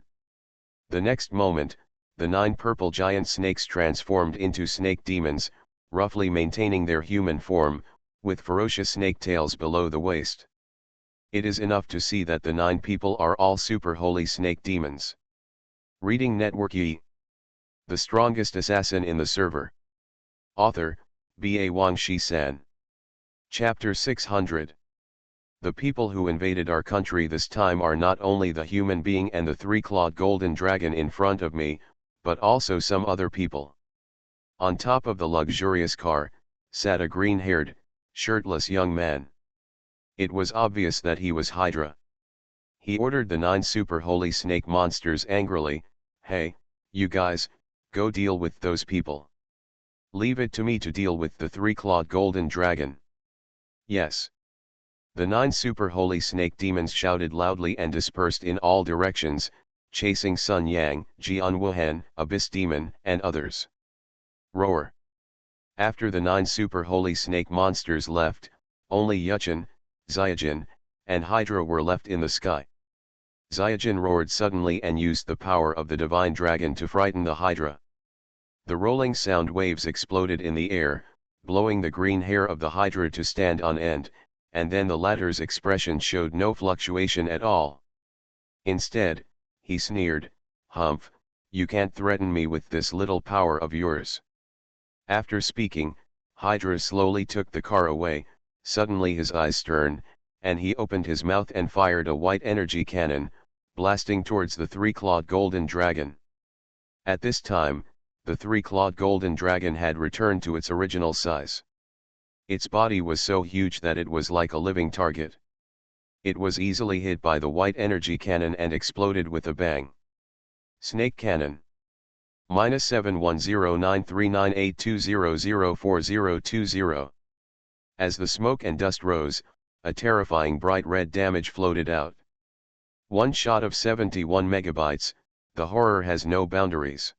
The next moment, the 9 purple giant snakes transformed into snake demons, roughly maintaining their human form, with ferocious snake tails below the waist. It is enough to see that the 9 people are all super holy snake demons. Reading Network Yi. The strongest assassin in the server. Author, B.A. Wang Shi-san. Chapter 600. The people who invaded our country this time are not only the human being and the 3-clawed golden dragon in front of me, but also some other people. On top of the luxurious car, sat a green-haired, shirtless young man. It was obvious that he was Hydra. He ordered the 9 super holy snake monsters angrily, "Hey, you guys, go deal with those people. Leave it to me to deal with the 3-clawed golden dragon." Yes. The 9 super holy snake demons shouted loudly and dispersed in all directions, chasing Sun Yang, Jian Wuhan, Abyss Demon, and others. Roar. After the 9 super holy snake monsters left, only Yuchen, Xiaojin, and Hydra were left in the sky. Xiaojin roared suddenly and used the power of the divine dragon to frighten the Hydra. The rolling sound waves exploded in the air, blowing the green hair of the Hydra to stand on end, and then the latter's expression showed no fluctuation at all. Instead, he sneered, "Humph, you can't threaten me with this little power of yours." After speaking, Hydra slowly took the car away, suddenly his eyes stern, and he opened his mouth and fired a white energy cannon, blasting towards the 3-clawed golden dragon. At this time, the 3-clawed golden dragon had returned to its original size. Its body was so huge that it was like a living target. It was easily hit by the white energy cannon and exploded with a bang. Snake cannon. -710939820040020. As the smoke and dust rose, a terrifying bright red damage floated out. One shot of 71 megabytes, the horror has no boundaries.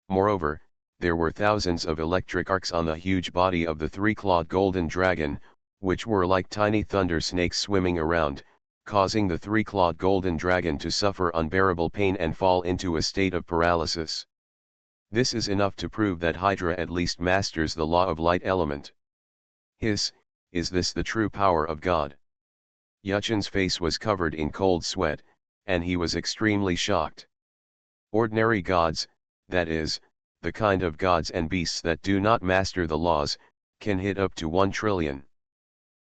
Moreover, there were thousands of electric arcs on the huge body of the 3-clawed golden dragon, which were like tiny thunder snakes swimming around, causing the 3-clawed golden dragon to suffer unbearable pain and fall into a state of paralysis. This is enough to prove that Hydra at least masters the law of light element. Is this the true power of God? Yuchen's face was covered in cold sweat, and he was extremely shocked. Ordinary gods, that is, the kind of gods and beasts that do not master the laws, can hit up to 1 trillion.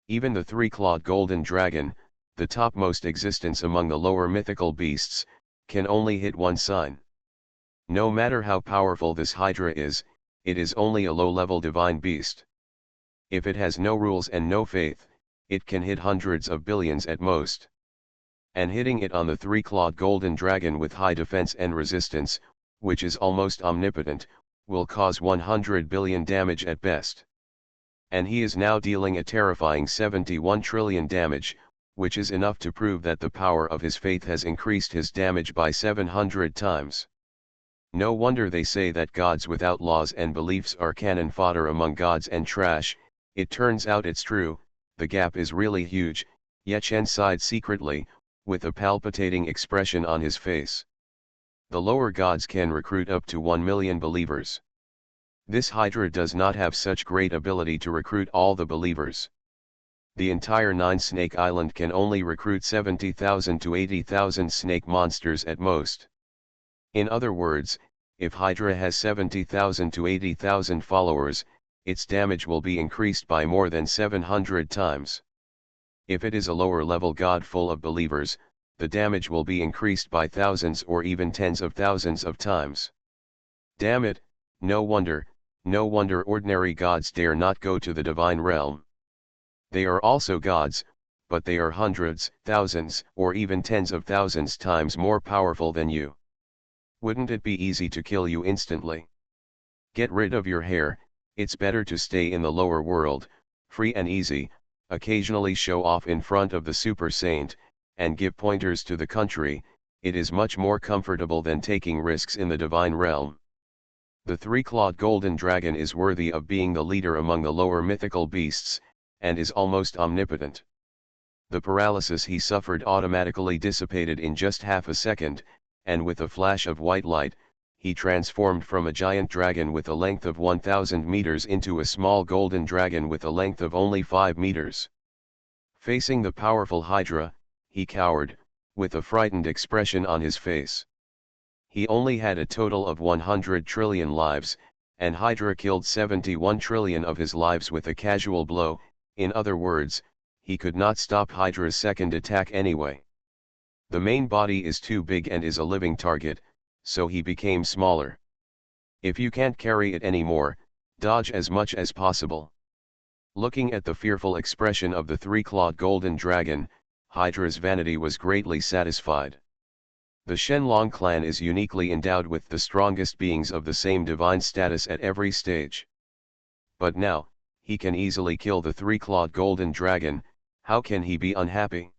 Even the 3-clawed golden dragon, the topmost existence among the lower mythical beasts, can only hit 1 sign. No matter how powerful this Hydra is, it is only a low-level divine beast. If it has no rules and no faith, it can hit hundreds of billions at most. And hitting it on the 3-clawed golden dragon with high defense and resistance, which is almost omnipotent, will cause 100 billion damage at best. And he is now dealing a terrifying 71 trillion damage, which is enough to prove that the power of his faith has increased his damage by 700 times. No wonder they say that gods without laws and beliefs are cannon fodder among gods and trash. It turns out it's true, the gap is really huge. Yechen sighed secretly, with a palpitating expression on his face. The lower gods can recruit up to 1 million believers. This Hydra does not have such great ability to recruit all the believers. The entire 9-snake island can only recruit 70,000 to 80,000 snake monsters at most. In other words, if Hydra has 70,000 to 80,000 followers, its damage will be increased by more than 700 times. If it is a lower level god full of believers, the damage will be increased by thousands or even tens of thousands of times. Damn it, no wonder ordinary gods dare not go to the divine realm. They are also gods, but they are hundreds, thousands, or even tens of thousands times more powerful than you. Wouldn't it be easy to kill you instantly? Get rid of your hair, it's better to stay in the lower world, free and easy, occasionally show off in front of the super saint, and give pointers to the country. It is much more comfortable than taking risks in the divine realm. The three-clawed golden dragon is worthy of being the leader among the lower mythical beasts, and is almost omnipotent. The paralysis he suffered automatically dissipated in just half a second, and with a flash of white light, he transformed from a giant dragon with a length of 1,000 meters into a small golden dragon with a length of only 5 meters. Facing the powerful Hydra, he cowered, with a frightened expression on his face. He only had a total of 100 trillion lives, and Hydra killed 71 trillion of his lives with a casual blow. In other words, he could not stop Hydra's second attack anyway. The main body is too big and is a living target, so he became smaller. If you can't carry it anymore, dodge as much as possible. Looking at the fearful expression of the three-clawed golden dragon, Hydra's vanity was greatly satisfied. The Shenlong clan is uniquely endowed with the strongest beings of the same divine status at every stage. But now, he can easily kill the three-clawed golden dragon. How can he be unhappy?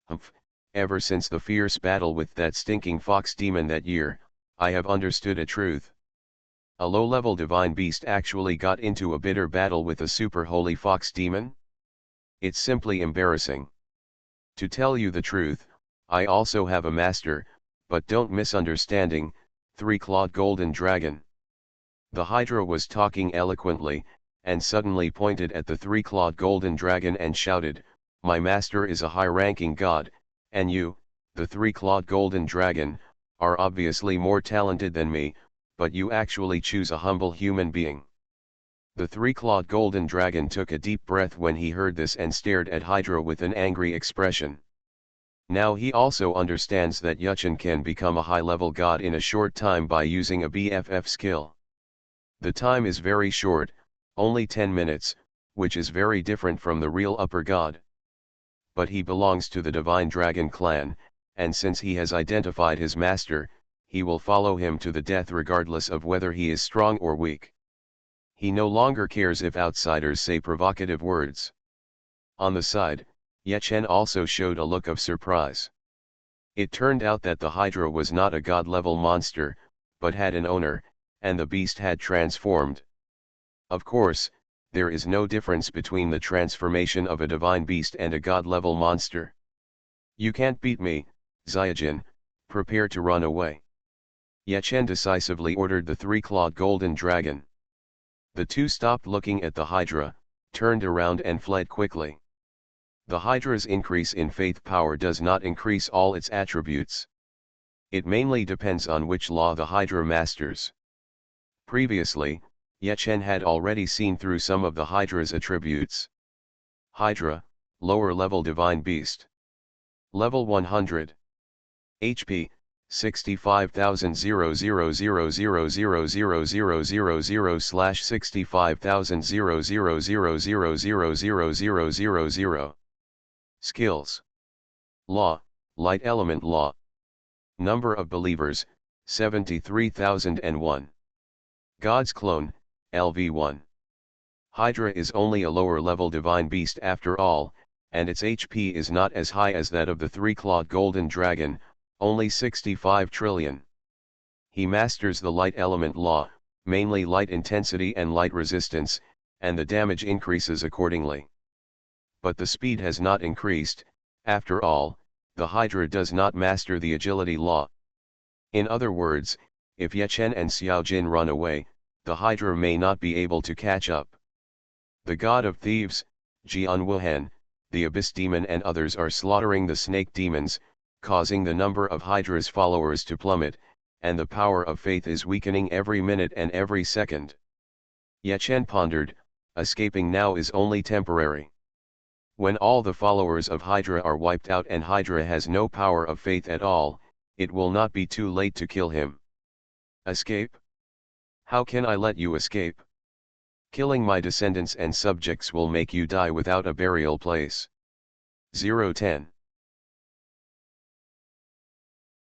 Humph, ever since the fierce battle with that stinking fox demon that year, I have understood a truth. A low-level divine beast actually got into a bitter battle with a super holy fox demon? It's simply embarrassing. To tell you the truth, I also have a master, but don't misunderstanding, three-clawed golden dragon. The Hydra was talking eloquently, and suddenly pointed at the three-clawed golden dragon and shouted, "My master is a high-ranking god, and you, the three-clawed golden dragon, are obviously more talented than me, but you actually choose a humble human being." The three-clawed golden dragon took a deep breath when he heard this and stared at Hydra with an angry expression. Now he also understands that Yuchen can become a high-level god in a short time by using a BFF skill. The time is very short, only 10 minutes, which is very different from the real upper god. But he belongs to the Divine Dragon clan, and since he has identified his master, he will follow him to the death regardless of whether he is strong or weak. He no longer cares if outsiders say provocative words. On the side, Yechen also showed a look of surprise. It turned out that the Hydra was not a god-level monster, but had an owner, and the beast had transformed. Of course, there is no difference between the transformation of a divine beast and a god-level monster. "You can't beat me, Xiaojin, prepare to run away." Yechen decisively ordered the three-clawed golden dragon. The two stopped looking at the Hydra, turned around and fled quickly. The Hydra's increase in faith power does not increase all its attributes. It mainly depends on which law the Hydra masters. Previously, Yechen had already seen through some of the Hydra's attributes. Hydra, lower level divine beast. Level 100. HP, 65,000,000,000,000,000,000,000,000,000,000,000,000,000,000,000. Skills. Law, Light Element Law. Number of believers, 73,001. God's Clone, LV1. Hydra is only a lower level divine beast after all, and its HP is not as high as that of the three-clawed golden dragon, only 65 trillion. He masters the light element law, mainly light intensity and light resistance, and the damage increases accordingly. But the speed has not increased. After all, the Hydra does not master the agility law. In other words, if Yechen and Xiaojin run away, the Hydra may not be able to catch up. The god of thieves, Jianwuhan, the Abyss Demon and others are slaughtering the snake demons, causing the number of Hydra's followers to plummet, and the power of faith is weakening every minute and every second. Yechen pondered, escaping now is only temporary. When all the followers of Hydra are wiped out and Hydra has no power of faith at all, it will not be too late to kill him. Escape? How can I let you escape? Killing my descendants and subjects will make you die without a burial place. 010.